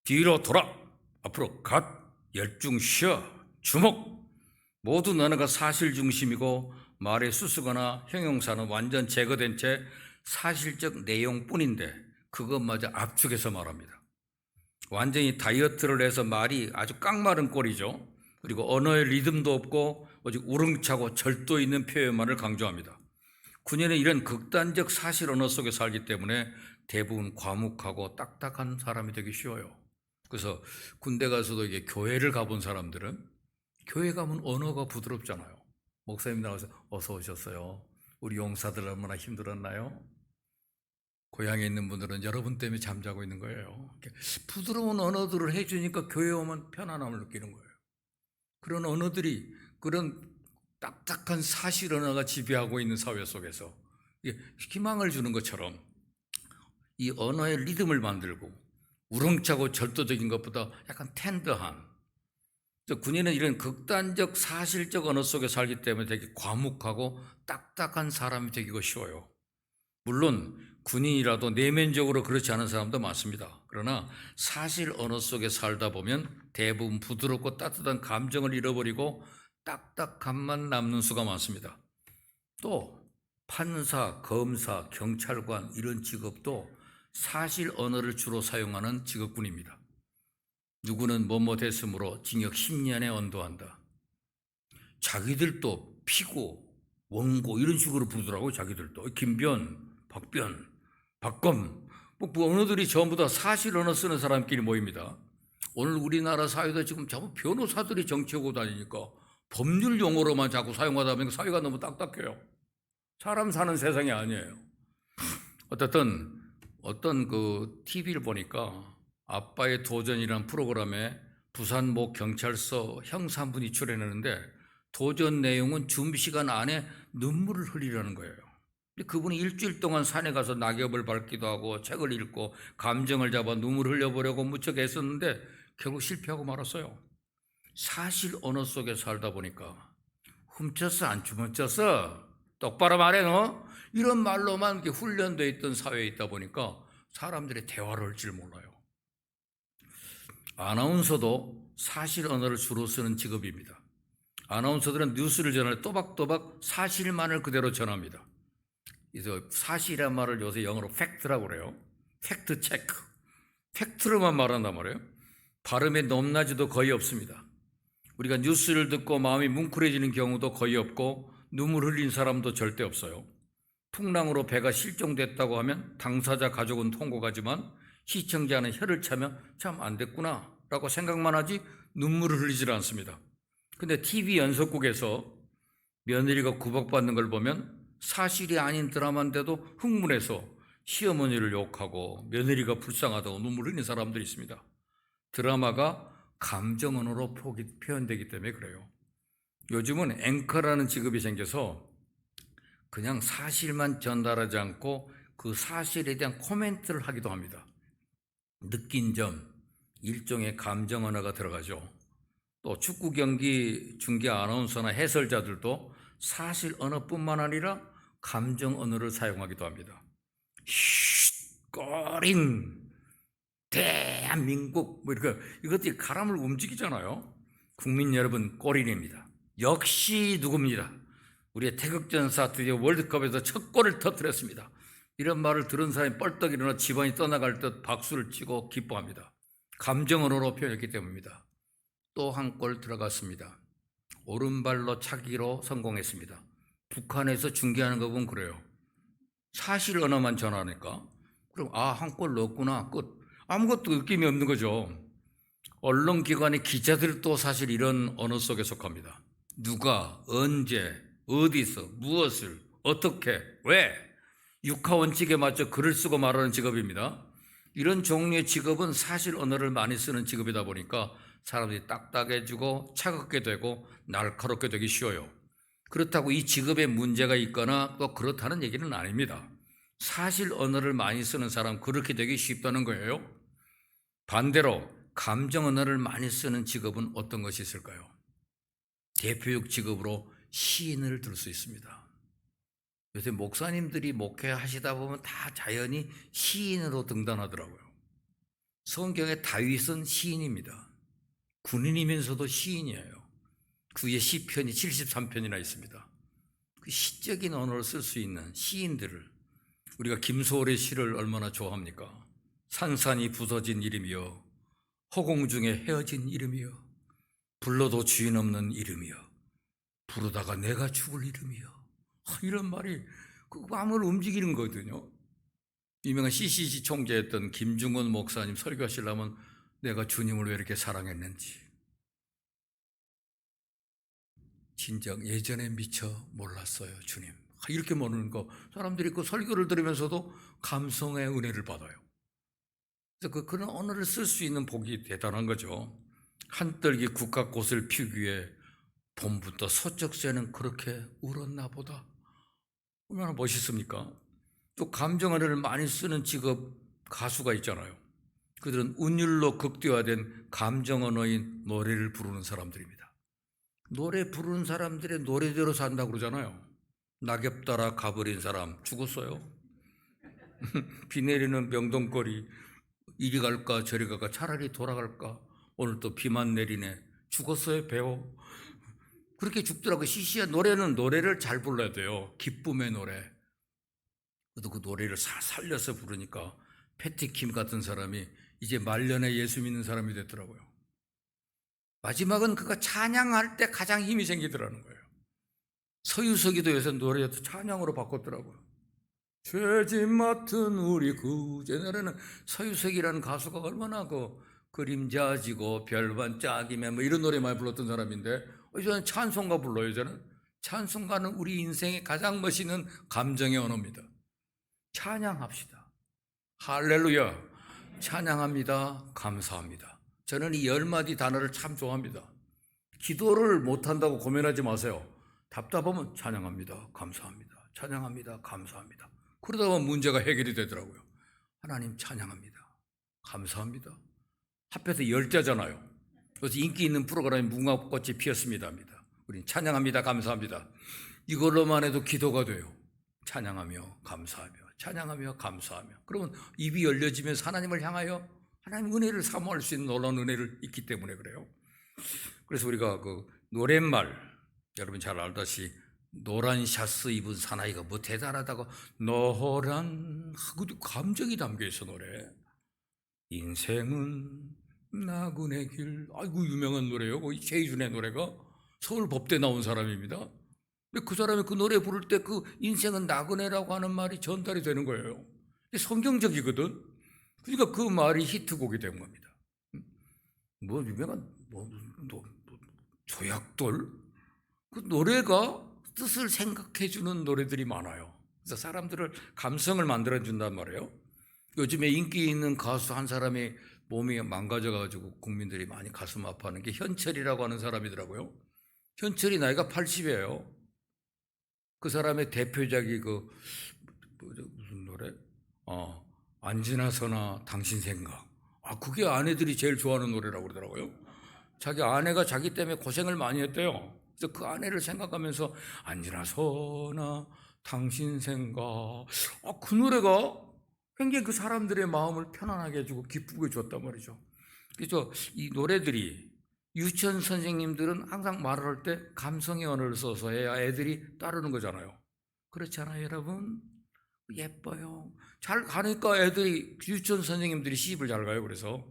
뒤로 돌아, 앞으로 갓, 열중 쉬어, 주목. 모든 언어가 사실 중심이고 말의 수수거나 형용사는 완전 제거된 채 사실적 내용뿐인데 그것마저 압축해서 말합니다. 완전히 다이어트를 해서 말이 아주 깡마른 꼴이죠. 그리고 언어의 리듬도 없고 오직 우렁차고 절도 있는 표현만을 강조합니다. 군인은 이런 극단적 사실 언어 속에 살기 때문에 대부분 과묵하고 딱딱한 사람이 되기 쉬워요. 그래서 군대 가서도 이게 교회를 가본 사람들은 교회 가면 언어가 부드럽잖아요. 목사님 나와서 어서 오셨어요. 우리 용사들 얼마나 힘들었나요? 고향에 있는 분들은 여러분 때문에 잠자고 있는 거예요. 부드러운 언어들을 해주니까 교회 오면 편안함을 느끼는 거예요. 그런 언어들이 그런 딱딱한 사실 언어가 지배하고 있는 사회 속에서 희망을 주는 것처럼 이 언어의 리듬을 만들고 우렁차고 절도적인 것보다 약간 텐더한 군인은 이런 극단적 사실적 언어 속에 살기 때문에 되게 과묵하고 딱딱한 사람이 되기가 쉬워요. 물론 군인이라도 내면적으로 그렇지 않은 사람도 많습니다. 그러나 사실 언어 속에 살다 보면 대부분 부드럽고 따뜻한 감정을 잃어버리고 딱딱함만 남는 수가 많습니다. 또 판사, 검사, 경찰관 이런 직업도 사실 언어를 주로 사용하는 직업군입니다. 누구는 뭐뭐 됐으므로 징역 10년에 언도한다. 자기들도 피고, 원고 이런 식으로 부르더라고요. 자기들도. 김변, 박변, 박검 뭐 언어들이 전부 다 사실 언어 쓰는 사람끼리 모입니다. 오늘 우리나라 사회도 지금 자꾸 변호사들이 정치하고 다니니까 법률 용어로만 자꾸 사용하다 보니까 사회가 너무 딱딱해요. 사람 사는 세상이 아니에요. 어떤 그 TV를 보니까 아빠의 도전이라는 프로그램에 부산 모 경찰서 형사 한 분이 출연했는데 도전 내용은 준비 시간 안에 눈물을 흘리라는 거예요. 그분이 일주일 동안 산에 가서 낙엽을 밟기도 하고 책을 읽고 감정을 잡아 눈물을 흘려보려고 무척 애썼는데 결국 실패하고 말았어요. 사실 언어 속에 살다 보니까 훔쳤어 안 주먹쳤어 똑바로 말해 너 이런 말로만 이렇게 훈련되어 있던 사회에 있다 보니까 사람들이 대화를 할 줄 몰라요. 아나운서도 사실 언어를 주로 쓰는 직업입니다. 아나운서들은 뉴스를 전할 또박또박 사실만을 그대로 전합니다. 그래서 사실이란 말을 요새 영어로 팩트라고 그래요. 팩트 체크. 팩트로만 말한단 말이에요. 발음의 높낮이도 거의 없습니다. 우리가 뉴스를 듣고 마음이 뭉클해지는 경우도 거의 없고 눈물 흘린 사람도 절대 없어요. 풍랑으로 배가 실종됐다고 하면 당사자 가족은 통곡하지만 시청자는 혀를 차며 참 안 됐구나 라고 생각만 하지 눈물을 흘리질 않습니다. 근데 TV 연속극에서 며느리가 구박받는 걸 보면 사실이 아닌 드라마인데도 흥분해서 시어머니를 욕하고 며느리가 불쌍하다고 눈물 흘리는 사람들이 있습니다. 드라마가 감정 언어로 표현되기 때문에 그래요. 요즘은 앵커라는 직업이 생겨서 그냥 사실만 전달하지 않고 그 사실에 대한 코멘트를 하기도 합니다. 느낀 점, 일종의 감정 언어가 들어가죠. 또 축구 경기 중계 아나운서나 해설자들도 사실 언어뿐만 아니라 감정 언어를 사용하기도 합니다. 꼬린 대한민국 뭐 이렇게 이것들이 가람을 움직이잖아요. 국민 여러분 꼬린입니다. 역시 누굽니다. 우리의 태극전사 드디어 월드컵에서 첫 골을 터뜨렸습니다. 이런 말을 들은 사람이 뻘떡 일어나 집안이 떠나갈 듯 박수를 치고 기뻐합니다. 감정 언어로 표현했기 때문입니다. 또 한 골 들어갔습니다. 오른발로 차기로 성공했습니다. 북한에서 중계하는 거 보면 그래요. 사실 언어만 전하니까 그럼 한 골 넣었구나 끝. 아무것도 느낌이 없는 거죠. 언론기관의 기자들도 사실 이런 언어 속에 속합니다. 누가, 언제, 어디서, 무엇을, 어떻게, 왜 육하원칙에 맞춰 글을 쓰고 말하는 직업입니다. 이런 종류의 직업은 사실 언어를 많이 쓰는 직업이다 보니까 사람들이 딱딱해지고 차갑게 되고 날카롭게 되기 쉬워요. 그렇다고 이 직업에 문제가 있거나 또 그렇다는 얘기는 아닙니다. 사실 언어를 많이 쓰는 사람 그렇게 되기 쉽다는 거예요. 반대로 감정 언어를 많이 쓰는 직업은 어떤 것이 있을까요? 대표적 직업으로 시인을 들 수 있습니다. 요새 목사님들이 목회하시다 보면 다 자연히 시인으로 등단하더라고요. 성경의 다윗은 시인입니다. 군인이면서도 시인이에요. 그의 시편이 73편이나 있습니다. 그 시적인 언어를 쓸 수 있는 시인들을 우리가 김소월의 시를 얼마나 좋아합니까? 산산이 부서진 이름이여 허공 중에 헤어진 이름이여 불러도 주인 없는 이름이여 부르다가 내가 죽을 이름이여 이런 말이 그 마음을 움직이는 거거든요. 유명한 CCC 총재였던 김중원 목사님 설교하시려면 내가 주님을 왜 이렇게 사랑했는지 진작 예전에 미처 몰랐어요 주님 이렇게 모르는 거 사람들이 그 설교를 들으면서도 감성의 은혜를 받아요. 그래서 그런 언어를 쓸 수 있는 복이 대단한 거죠. 한떨기 국화꽃을 피우기 위해 봄부터 서쪽새는 그렇게 울었나 보다. 얼마나 멋있습니까? 또 감정 언어를 많이 쓰는 직업 가수가 있잖아요. 그들은 운율로 극대화된 감정 언어인 노래를 부르는 사람들입니다. 노래 부르는 사람들의 노래대로 산다고 그러잖아요. 낙엽 따라 가버린 사람 죽었어요. 비 내리는 명동거리 이리 갈까 저리 갈까 차라리 돌아갈까 오늘 또 비만 내리네 죽었어요 배우. 그렇게 죽더라고요. 시시한 노래를 잘 불러야 돼요. 기쁨의 노래. 그래도 그 노래를 살려서 부르니까 패티킴 같은 사람이 이제 말년에 예수 믿는 사람이 됐더라고요. 마지막은 그가 찬양할 때 가장 힘이 생기더라는 거예요. 서유석이도에서 노래도 찬양으로 바꿨더라고요. 죄짐 맡은 우리 옛날에는 서유석이라는 가수가 얼마나 그림자지고 별반짝이며 뭐 이런 노래 많이 불렀던 사람인데 이제는 찬송가 불러요. 이제는 찬송가는 우리 인생의 가장 멋있는 감정의 언어입니다. 찬양합시다. 할렐루야. 찬양합니다. 감사합니다. 저는 이 10마디 단어를 참 좋아합니다. 기도를 못한다고 고민하지 마세요. 답답하면 찬양합니다. 감사합니다. 찬양합니다. 감사합니다. 그러다 보면 문제가 해결이 되더라고요. 하나님 찬양합니다. 감사합니다. 합해서 10자잖아요. 그래서 인기 있는 프로그램이 무궁화꽃이 피었습니다. 우린 찬양합니다. 감사합니다. 이걸로만 해도 기도가 돼요. 찬양하며 감사하며 찬양하며 감사하며. 그러면 입이 열려지면서 하나님을 향하여 하나님 은혜를 사모할 수 있는 놀라운 은혜를 있기 때문에 그래요. 그래서 우리가 그 노랫말, 여러분 잘 알다시피 노란 샤스 입은 사나이가 뭐 대단하다고 노란 하고도 감정이 담겨있어. 노래 인생은 나그네 길. 아이고 유명한 노래요. 최희준의 노래가 서울 법대 나온 사람입니다. 근데 그 사람이 그 노래 부를 때 그 인생은 나그네라고 하는 말이 전달이 되는 거예요. 성경적이거든. 그러니까 그 말이 히트곡이 된 겁니다. 뭐 유명한 조약돌 그 노래가 뜻을 생각해 주는 노래들이 많아요. 그래서 사람들을 감성을 만들어 준단 말이에요. 요즘에 인기 있는 가수 한 사람이 몸이 망가져 가지고 국민들이 많이 가슴 아파하는 게 현철이라고 하는 사람이더라고요. 현철이 나이가 80이에요. 그 사람의 대표작이 무슨 노래? 안 지나서나 당신 생각. 그게 아내들이 제일 좋아하는 노래라고 그러더라고요. 자기 아내가 자기 때문에 고생을 많이 했대요. 그래서 그 아내를 생각하면서 안 지나서나 당신 생각. 그 노래가 굉장히 그 사람들의 마음을 편안하게 해주고 기쁘게 줬단 말이죠. 그래서 이 노래들이 유치원 선생님들은 항상 말을 할 때 감성의 언어를 써서 해야 애들이 따르는 거잖아요. 그렇지 않아요, 여러분? 예뻐요. 잘 가니까 애들이 유치원 선생님들이 시집을 잘 가요. 그래서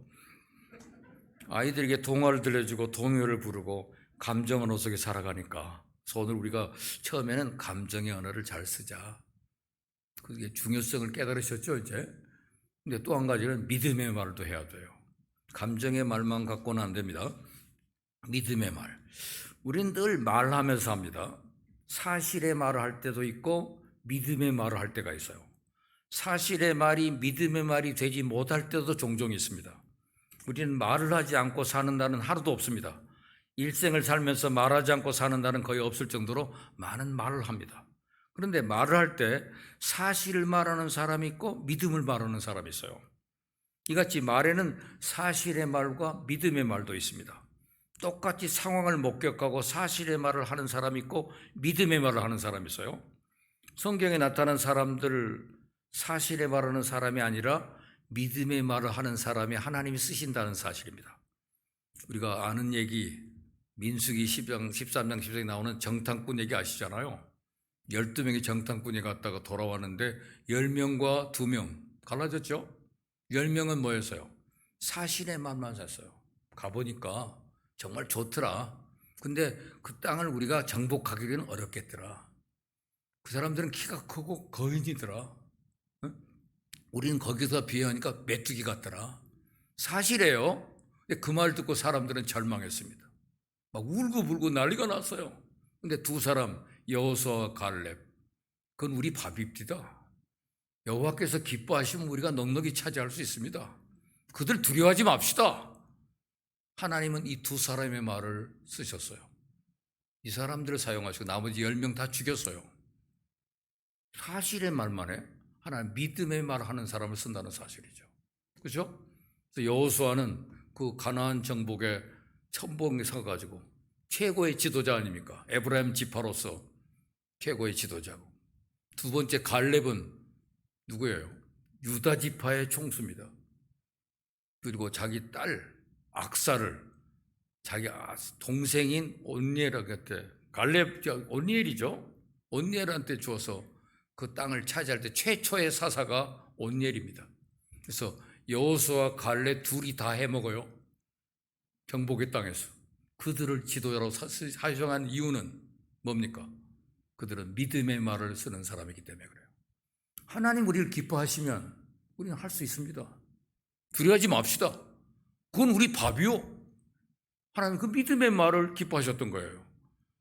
아이들에게 동화를 들려주고 동요를 부르고 감정 언어 속에 살아가니까 오늘 우리가 처음에는 감정의 언어를 잘 쓰자. 그게 중요성을 깨달으셨죠, 이제? 근데 또 한 가지는 믿음의 말도 해야 돼요. 감정의 말만 갖고는 안 됩니다. 믿음의 말. 우린 늘 말하면서 합니다. 사실의 말을 할 때도 있고 믿음의 말을 할 때가 있어요. 사실의 말이 믿음의 말이 되지 못할 때도 종종 있습니다. 우리는 말을 하지 않고 사는 날은 하루도 없습니다. 일생을 살면서 말하지 않고 사는 날은 거의 없을 정도로 많은 말을 합니다. 그런데 말을 할 때 사실을 말하는 사람이 있고 믿음을 말하는 사람이 있어요. 이같이 말에는 사실의 말과 믿음의 말도 있습니다. 똑같이 상황을 목격하고 사실의 말을 하는 사람이 있고 믿음의 말을 하는 사람이 있어요. 성경에 나타난 사람들 사실의 말하는 사람이 아니라 믿음의 말을 하는 사람이 하나님이 쓰신다는 사실입니다. 우리가 아는 얘기 민수기 13장 14장에 나오는 정탐꾼 얘기 아시잖아요. 12명이 정탐꾼이 갔다가 돌아왔는데 10명과 2명 갈라졌죠. 10명은 뭐였어요? 사실의 말만 샀어요. 가보니까 정말 좋더라. 근데 그 땅을 우리가 정복하기는 어렵겠더라. 그 사람들은 키가 크고 거인이더라. 우리는 거기서 비하니까 메뚜기 같더라. 사실이에요. 그 말 듣고 사람들은 절망했습니다. 막 울고불고 난리가 났어요. 근데 두 사람 여호수아와 갈렙, 그건 우리 밥입디다. 여호와께서 기뻐하시면 우리가 넉넉히 차지할 수 있습니다. 그들 두려워하지 맙시다. 하나님은 이 두 사람의 말을 쓰셨어요. 이 사람들을 사용하시고 나머지 10명 다 죽였어요. 사실의 말만 해. 하나님 믿음의 말을 하는 사람을 쓴다는 사실이죠. 그렇죠? 그래서 여호수아는 그 가나안 정복에 천봉에 서가지고 최고의 지도자 아닙니까? 에브라임 지파로서 최고의 지도자고. 두 번째 갈렙은 누구예요? 유다 지파의 총수입니다. 그리고 자기 딸 악사를 자기 동생인 온니엘한테 갈렙 온니엘이죠. 온니엘한테 주어서 그 땅을 차지할 때 최초의 사사가 온니엘입니다. 그래서 여호수아 갈렙 둘이 다 해먹어요. 정복의 땅에서. 그들을 지도자로 사용한 이유는 뭡니까? 그들은 믿음의 말을 쓰는 사람이기 때문에 그래요. 하나님 우리를 기뻐하시면 우리는 할 수 있습니다. 두려워하지 맙시다. 그건 우리 밥이요. 하나님 그 믿음의 말을 기뻐하셨던 거예요.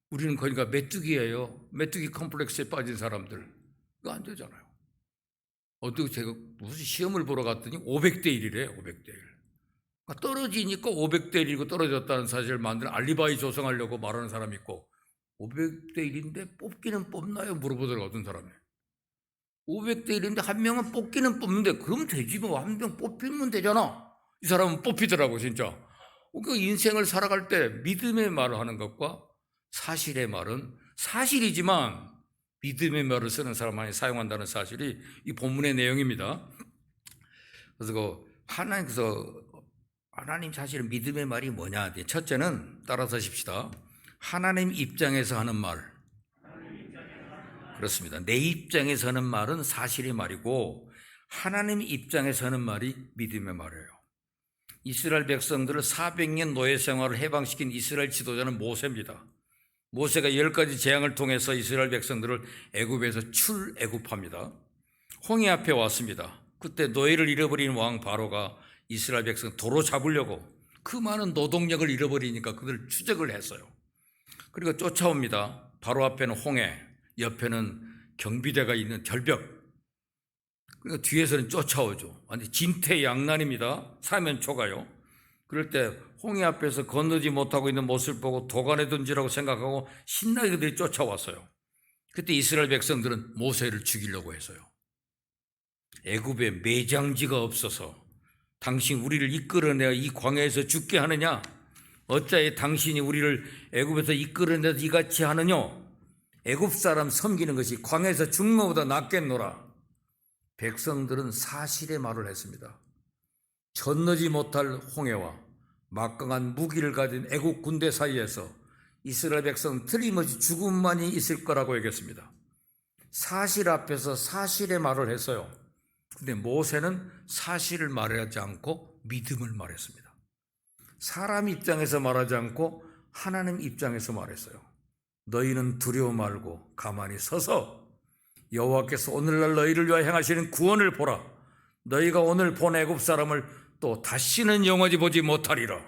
우리는 그러니까 메뚜기예요. 메뚜기 컴플렉스에 빠진 사람들. 그거 안 되잖아요. 어떻게 제가 무슨 시험을 보러 갔더니 500대 1이래요. 500대 1. 그러니까 떨어지니까 500대 1이고 떨어졌다는 사실을 만드는 알리바이 조성하려고 말하는 사람이 있고 500대 1인데 뽑기는 뽑나요? 물어보더라고 어떤 사람이. 500대 1인데 한 명은 뽑기는 뽑는데 그럼 되지 뭐. 한 명 뽑히면 되잖아. 이 사람은 뽑히더라고 진짜. 그 인생을 살아갈 때 믿음의 말을 하는 것과 사실의 말은 사실이지만 믿음의 말을 쓰는 사람만이 사용한다는 사실이 이 본문의 내용입니다. 그래서 하나님 사실은 믿음의 말이 뭐냐? 첫째는 따라서 하십시다. 하나님 입장에서 하는 말. 그렇습니다. 내 입장에서 하는 말은 사실의 말이고 하나님 입장에서 하는 말이 믿음의 말이에요. 이스라엘 백성들을 400년 노예 생활을 해방시킨 이스라엘 지도자는 모세입니다. 모세가 10가지 재앙을 통해서 이스라엘 백성들을 애굽에서 출애굽합니다. 홍해 앞에 왔습니다. 그때 노예를 잃어버린 왕 바로가 이스라엘 백성 도로 잡으려고 그 많은 노동력을 잃어버리니까 그들을 추적을 했어요. 그리고 쫓아옵니다. 바로 앞에는 홍해, 옆에는 경비대가 있는 절벽. 그러니까 뒤에서는 쫓아오죠. 완전 진퇴양난입니다. 사면초가요. 그럴 때 홍해 앞에서 건너지 못하고 있는 모습을 보고 도간에 던지라고 생각하고 신나게 그들이 쫓아왔어요. 그때 이스라엘 백성들은 모세를 죽이려고 했어요. 애굽에 매장지가 없어서 당신 우리를 이끌어내어 이 광야에서 죽게 하느냐? 어찌하여 당신이 우리를 애굽에서 이끌어내서 이같이 하느냐? 애굽 사람 섬기는 것이 광야에서 죽는 것보다 낫겠노라. 백성들은 사실의 말을 했습니다. 건너지 못할 홍해와 막강한 무기를 가진 애국 군대 사이에서 이스라엘 백성은 틀림없이 죽음만이 있을 거라고 얘기했습니다. 사실 앞에서 사실의 말을 했어요. 근데 모세는 사실을 말하지 않고 믿음을 말했습니다. 사람 입장에서 말하지 않고 하나님 입장에서 말했어요. 너희는 두려워 말고 가만히 서서 여호와께서 오늘날 너희를 위하여 행하시는 구원을 보라. 너희가 오늘 본 애굽 사람을 또 다시는 영원히 보지 못하리라.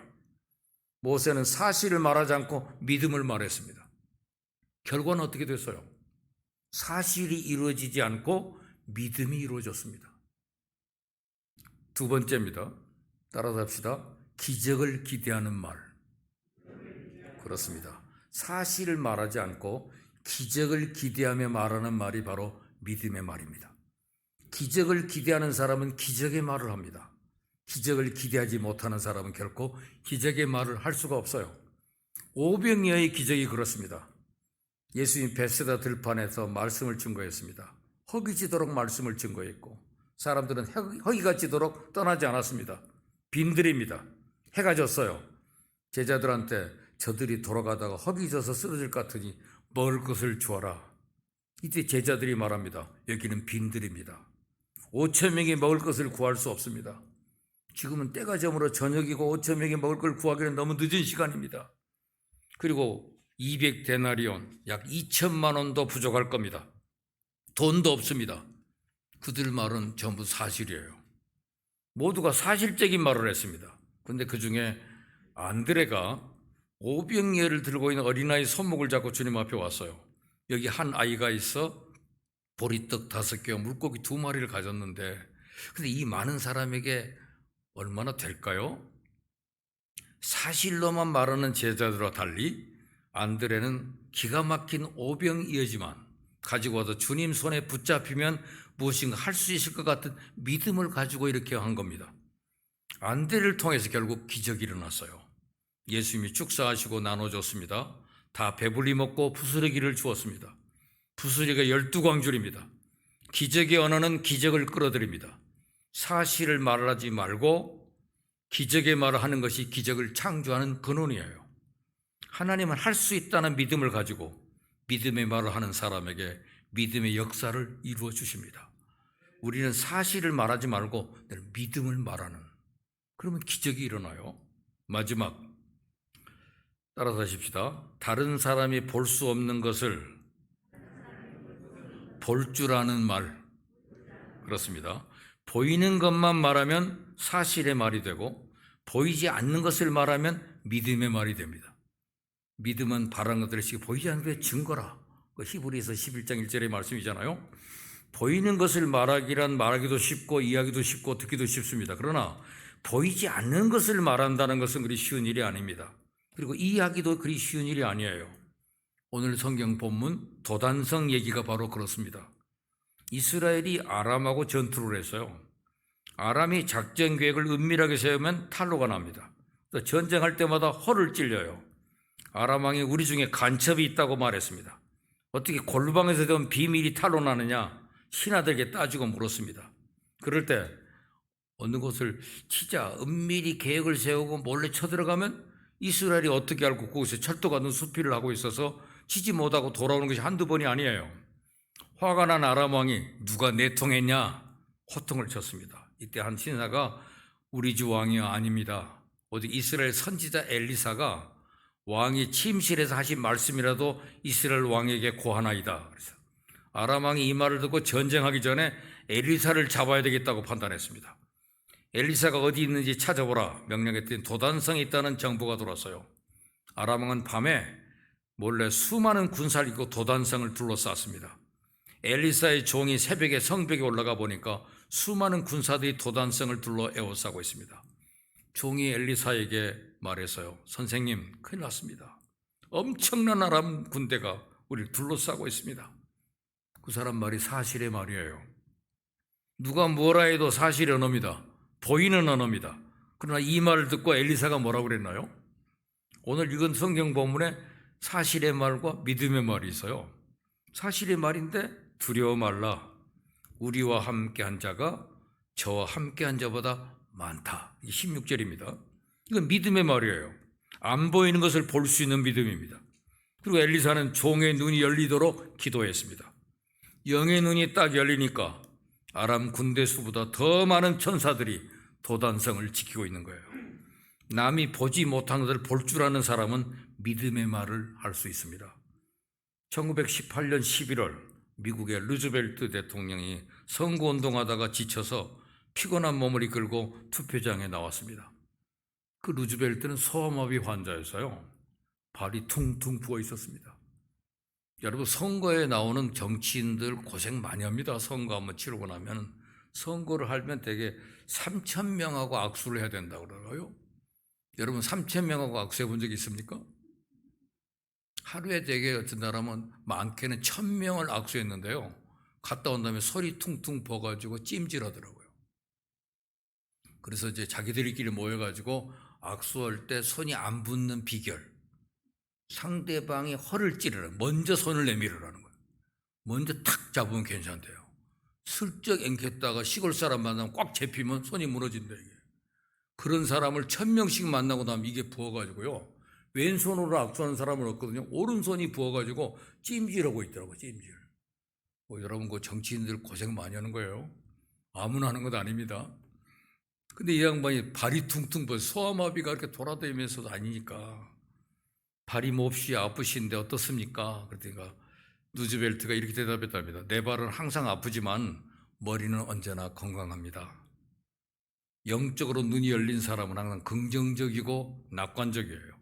모세는 사실을 말하지 않고 믿음을 말했습니다. 결과는 어떻게 됐어요? 사실이 이루어지지 않고 믿음이 이루어졌습니다. 두 번째입니다. 따라서 합시다. 기적을 기대하는 말. 그렇습니다. 사실을 말하지 않고 기적을 기대하며 말하는 말이 바로 믿음의 말입니다. 기적을 기대하는 사람은 기적의 말을 합니다. 기적을 기대하지 못하는 사람은 결코 기적의 말을 할 수가 없어요. 오병이어의 기적이 그렇습니다. 예수님 베세다 들판에서 말씀을 증거했습니다. 허기지도록 말씀을 증거했고 사람들은 허기가 지도록 떠나지 않았습니다. 빈들입니다. 해가 졌어요. 제자들한테 저들이 돌아가다가 허기져서 쓰러질 것 같으니 먹을 것을 주어라. 이때 제자들이 말합니다. 여기는 빈들입니다. 5,000명이 먹을 것을 구할 수 없습니다. 지금은 때가 저물어 저녁이고 5,000명이 먹을 걸 구하기는 너무 늦은 시간입니다. 그리고 200데나리온, 약 2천만 원도 부족할 겁니다. 돈도 없습니다. 그들 말은 전부 사실이에요. 모두가 사실적인 말을 했습니다. 그런데 그 중에 안드레가 오병이어를 들고 있는 어린아이 손목을 잡고 주님 앞에 왔어요. 여기 한 아이가 있어 보리떡 5개와 물고기 2마리를 가졌는데 근데 이 많은 사람에게 얼마나 될까요? 사실로만 말하는 제자들과 달리 안드레는 기가 막힌 오병이어지만 가지고 와서 주님 손에 붙잡히면 무엇인가 할 수 있을 것 같은 믿음을 가지고 이렇게 한 겁니다. 안드레를 통해서 결국 기적이 일어났어요. 예수님이 축사하시고 나눠줬습니다. 다 배불리 먹고 부스러기를 주었습니다. 부스러기가 12광줄입니다. 기적의 언어는 기적을 끌어들입니다. 사실을 말하지 말고 기적의 말을 하는 것이 기적을 창조하는 근원이에요. 하나님은 할 수 있다는 믿음을 가지고 믿음의 말을 하는 사람에게 믿음의 역사를 이루어 주십니다. 우리는 사실을 말하지 말고 늘 믿음을 말하는, 그러면 기적이 일어나요. 마지막, 따라서 하십시다. 다른 사람이 볼 수 없는 것을 볼 줄 아는 말. 그렇습니다. 보이는 것만 말하면 사실의 말이 되고, 보이지 않는 것을 말하면 믿음의 말이 됩니다. 믿음은 바라는 것들을 보이지 않는 것의 증거라. 히브리서 11장 1절의 말씀이잖아요. 보이는 것을 말하기도 쉽고 이야기도 쉽고 듣기도 쉽습니다. 그러나 보이지 않는 것을 말한다는 것은 그리 쉬운 일이 아닙니다. 그리고 이야기도 그리 쉬운 일이 아니에요. 오늘 성경 본문 도단성 얘기가 바로 그렇습니다. 이스라엘이 아람하고 전투를 했어요. 아람이 작전 계획을 은밀하게 세우면 탈로가 납니다. 전쟁할 때마다 허를 찔려요. 아람 왕이 우리 중에 간첩이 있다고 말했습니다. 어떻게 골방에서 된 비밀이 탄로나느냐? 신하들에게 따지고 물었습니다. 그럴 때 어느 곳을 치자 은밀히 계획을 세우고 몰래 쳐들어가면 이스라엘이 어떻게 알고 그곳에 철도가 는 수피를 하고 있어서 치지 못하고 돌아오는 것이 한두 번이 아니에요. 화가 난 아람 왕이 누가 내통했냐? 호통을 쳤습니다. 이때 한 신하가 우리 주 왕이 아닙니다. 오직 이스라엘 선지자 엘리사가 왕이 침실에서 하신 말씀이라도 이스라엘 왕에게 고하나이다. 그래서 아람 왕이 이 말을 듣고 전쟁하기 전에 엘리사를 잡아야 되겠다고 판단했습니다. 엘리사가 어디 있는지 찾아보라 명령했더니 도단성에 있다는 정보가 들어왔어요. 아람 왕은 밤에 몰래 수많은 군사를 입고 도단성을 둘러쌌습니다. 엘리사의 종이 새벽에 성벽에 올라가 보니까 수많은 군사들이 도단성을 둘러 에워싸고 있습니다. 종이 엘리사에게 말했어요. 선생님, 큰일 났습니다. 엄청난 아람 군대가 우리를 둘러싸고 있습니다. 그 사람 말이 사실의 말이에요. 누가 뭐라 해도 사실의 언어입니다. 보이는 언어입니다. 그러나 이 말을 듣고 엘리사가 뭐라고 그랬나요? 오늘 읽은 성경 본문에 사실의 말과 믿음의 말이 있어요. 사실의 말인데 두려워 말라. 우리와 함께한 자가 저와 함께한 자보다 많다. 16절입니다. 이건 믿음의 말이에요. 안 보이는 것을 볼 수 있는 믿음입니다. 그리고 엘리사는 종의 눈이 열리도록 기도했습니다. 영의 눈이 딱 열리니까 아람 군대 수보다 더 많은 천사들이 도단성을 지키고 있는 거예요. 남이 보지 못한 것을 볼 줄 아는 사람은 믿음의 말을 할 수 있습니다. 1918년 11월 미국의 루즈벨트 대통령이 선거운동하다가 지쳐서 피곤한 몸을 이끌고 투표장에 나왔습니다. 그 루즈벨트는 소아마비 환자였어요. 발이 퉁퉁 부어 있었습니다. 여러분, 선거에 나오는 정치인들 고생 많이 합니다. 선거 한번 치르고 나면 선거를 하면 대개 3,000명하고 악수를 해야 된다고 그러고요. 여러분 3,000명하고 악수해 본 적 있습니까? 하루에 대개 어떤 사람은 많게는 1,000명을 악수했는데요. 갔다 온 다음에 소리 퉁퉁 부어가지고 찜질하더라고요. 그래서 이제 자기들끼리 모여가지고 악수할 때 손이 안 붙는 비결, 상대방이 허를 찌르는, 먼저 손을 내밀으라는 거예요. 먼저 탁 잡으면 괜찮대요. 슬쩍 앵겼다가 시골 사람 만나면 꽉 잡히면 손이 무너진다. 이게. 그런 사람을 1,000명씩 만나고 나면 이게 부어가지고요. 왼손으로 악수하는 사람은 없거든요. 오른손이 부어가지고 찜질하고 있더라고요. 찜질. 여러분, 그 정치인들 고생 많이 하는 거예요. 아무나 하는 것 아닙니다. 근데 이 양반이 발이 퉁퉁 부어, 소아마비가 이렇게 돌아다니면서도 아니니까 발이 몹시 아프신데 어떻습니까? 그러니까 루즈벨트가 이렇게 대답했답니다. 내 발은 항상 아프지만 머리는 언제나 건강합니다. 영적으로 눈이 열린 사람은 항상 긍정적이고 낙관적이에요.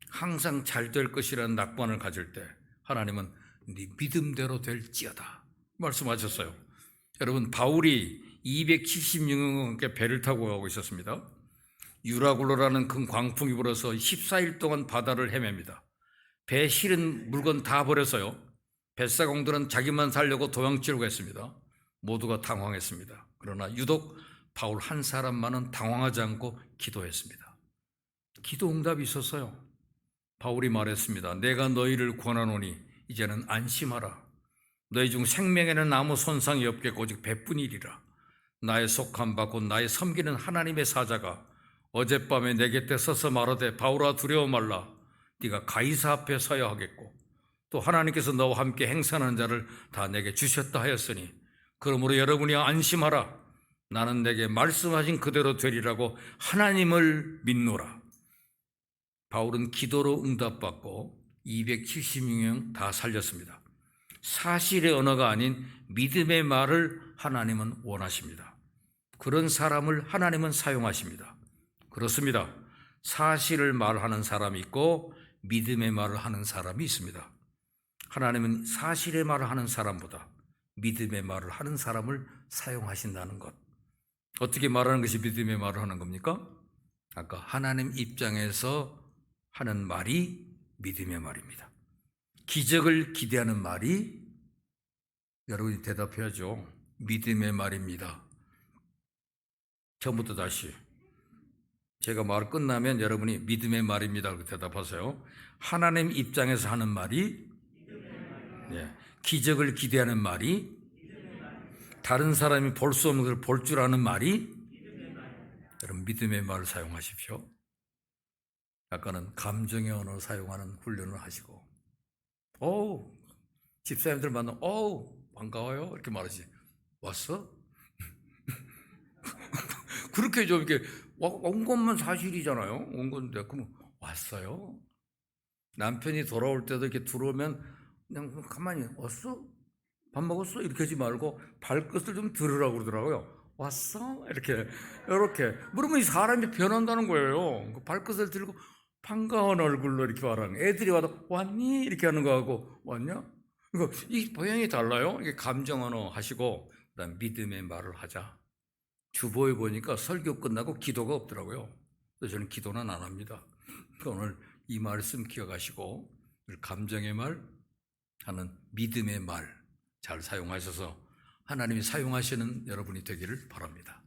항상 잘 될 것이라는 낙관을 가질 때 하나님은 네 믿음대로 될지어다 말씀하셨어요. 여러분, 바울이 270년간 함께 배를 타고 가고 있었습니다. 유라굴로라는 큰 광풍이 불어서 14일 동안 바다를 헤맵니다. 배에 실은 물건 다 버렸어요. 뱃사공들은 자기만 살려고 도망치려고 했습니다. 모두가 당황했습니다. 그러나 유독 바울 한 사람만은 당황하지 않고 기도했습니다. 기도 응답이 있었어요. 바울이 말했습니다. 내가 너희를 권하노니 이제는 안심하라. 너희 중 생명에는 아무 손상이 없겠고 오직 배뿐이리라. 나의 속한 바 곧 나의 섬기는 하나님의 사자가 어젯밤에 내 곁에 서서 말하되 바울아 두려워 말라. 네가 가이사 앞에 서야 하겠고 또 하나님께서 너와 함께 행선하는 자를 다 내게 주셨다 하였으니 그러므로 여러분이 안심하라. 나는 내게 말씀하신 그대로 되리라고 하나님을 믿노라. 바울은 기도로 응답받고 276명 다 살렸습니다. 사실의 언어가 아닌 믿음의 말을 하나님은 원하십니다. 그런 사람을 하나님은 사용하십니다. 그렇습니다. 사실을 말하는 사람이 있고 믿음의 말을 하는 사람이 있습니다. 하나님은 사실의 말을 하는 사람보다 믿음의 말을 하는 사람을 사용하신다는 것. 어떻게 말하는 것이 믿음의 말을 하는 겁니까? 아까 하나님 입장에서 하는 말이 믿음의 말입니다. 기적을 기대하는 말이 여러분이 대답해야죠. 믿음의 말입니다. 처음부터 다시 제가 말 끝나면 여러분이 믿음의 말입니다. 그렇게 대답하세요. 하나님 입장에서 하는 말이 기적을 기대하는 말이 다른 사람이 볼 수 없는 것을 볼 줄 아는 말이 여러분 믿음의 말을 사용하십시오. 아까는 감정의 언어를 사용하는 훈련을 하시고 집사님들 만나면 반가워요 이렇게 말하지. 왔어? 그렇게 좀 이렇게 온 것만 사실이잖아요. 온 건데 그럼 왔어요? 남편이 돌아올 때도 이렇게 들어오면 그냥 가만히 왔어? 밥 먹었어? 이렇게 하지 말고 발끝을 좀 들으라고 그러더라고요. 왔어? 이렇게 물으면 이 사람이 변한다는 거예요. 그 발끝을 들고 반가운 얼굴로 이렇게 말하는 거예요. 애들이 와도 왔니? 이렇게 하는 거하고 왔냐? 이 모양이 달라요. 이게 감정 언어 하시고 그다음 믿음의 말을 하자. 주보에 보니까 설교 끝나고 기도가 없더라고요. 그래서 저는 기도는 안 합니다. 오늘 이 말씀 기억하시고 감정의 말 하는 믿음의 말 잘 사용하셔서 하나님이 사용하시는 여러분이 되기를 바랍니다.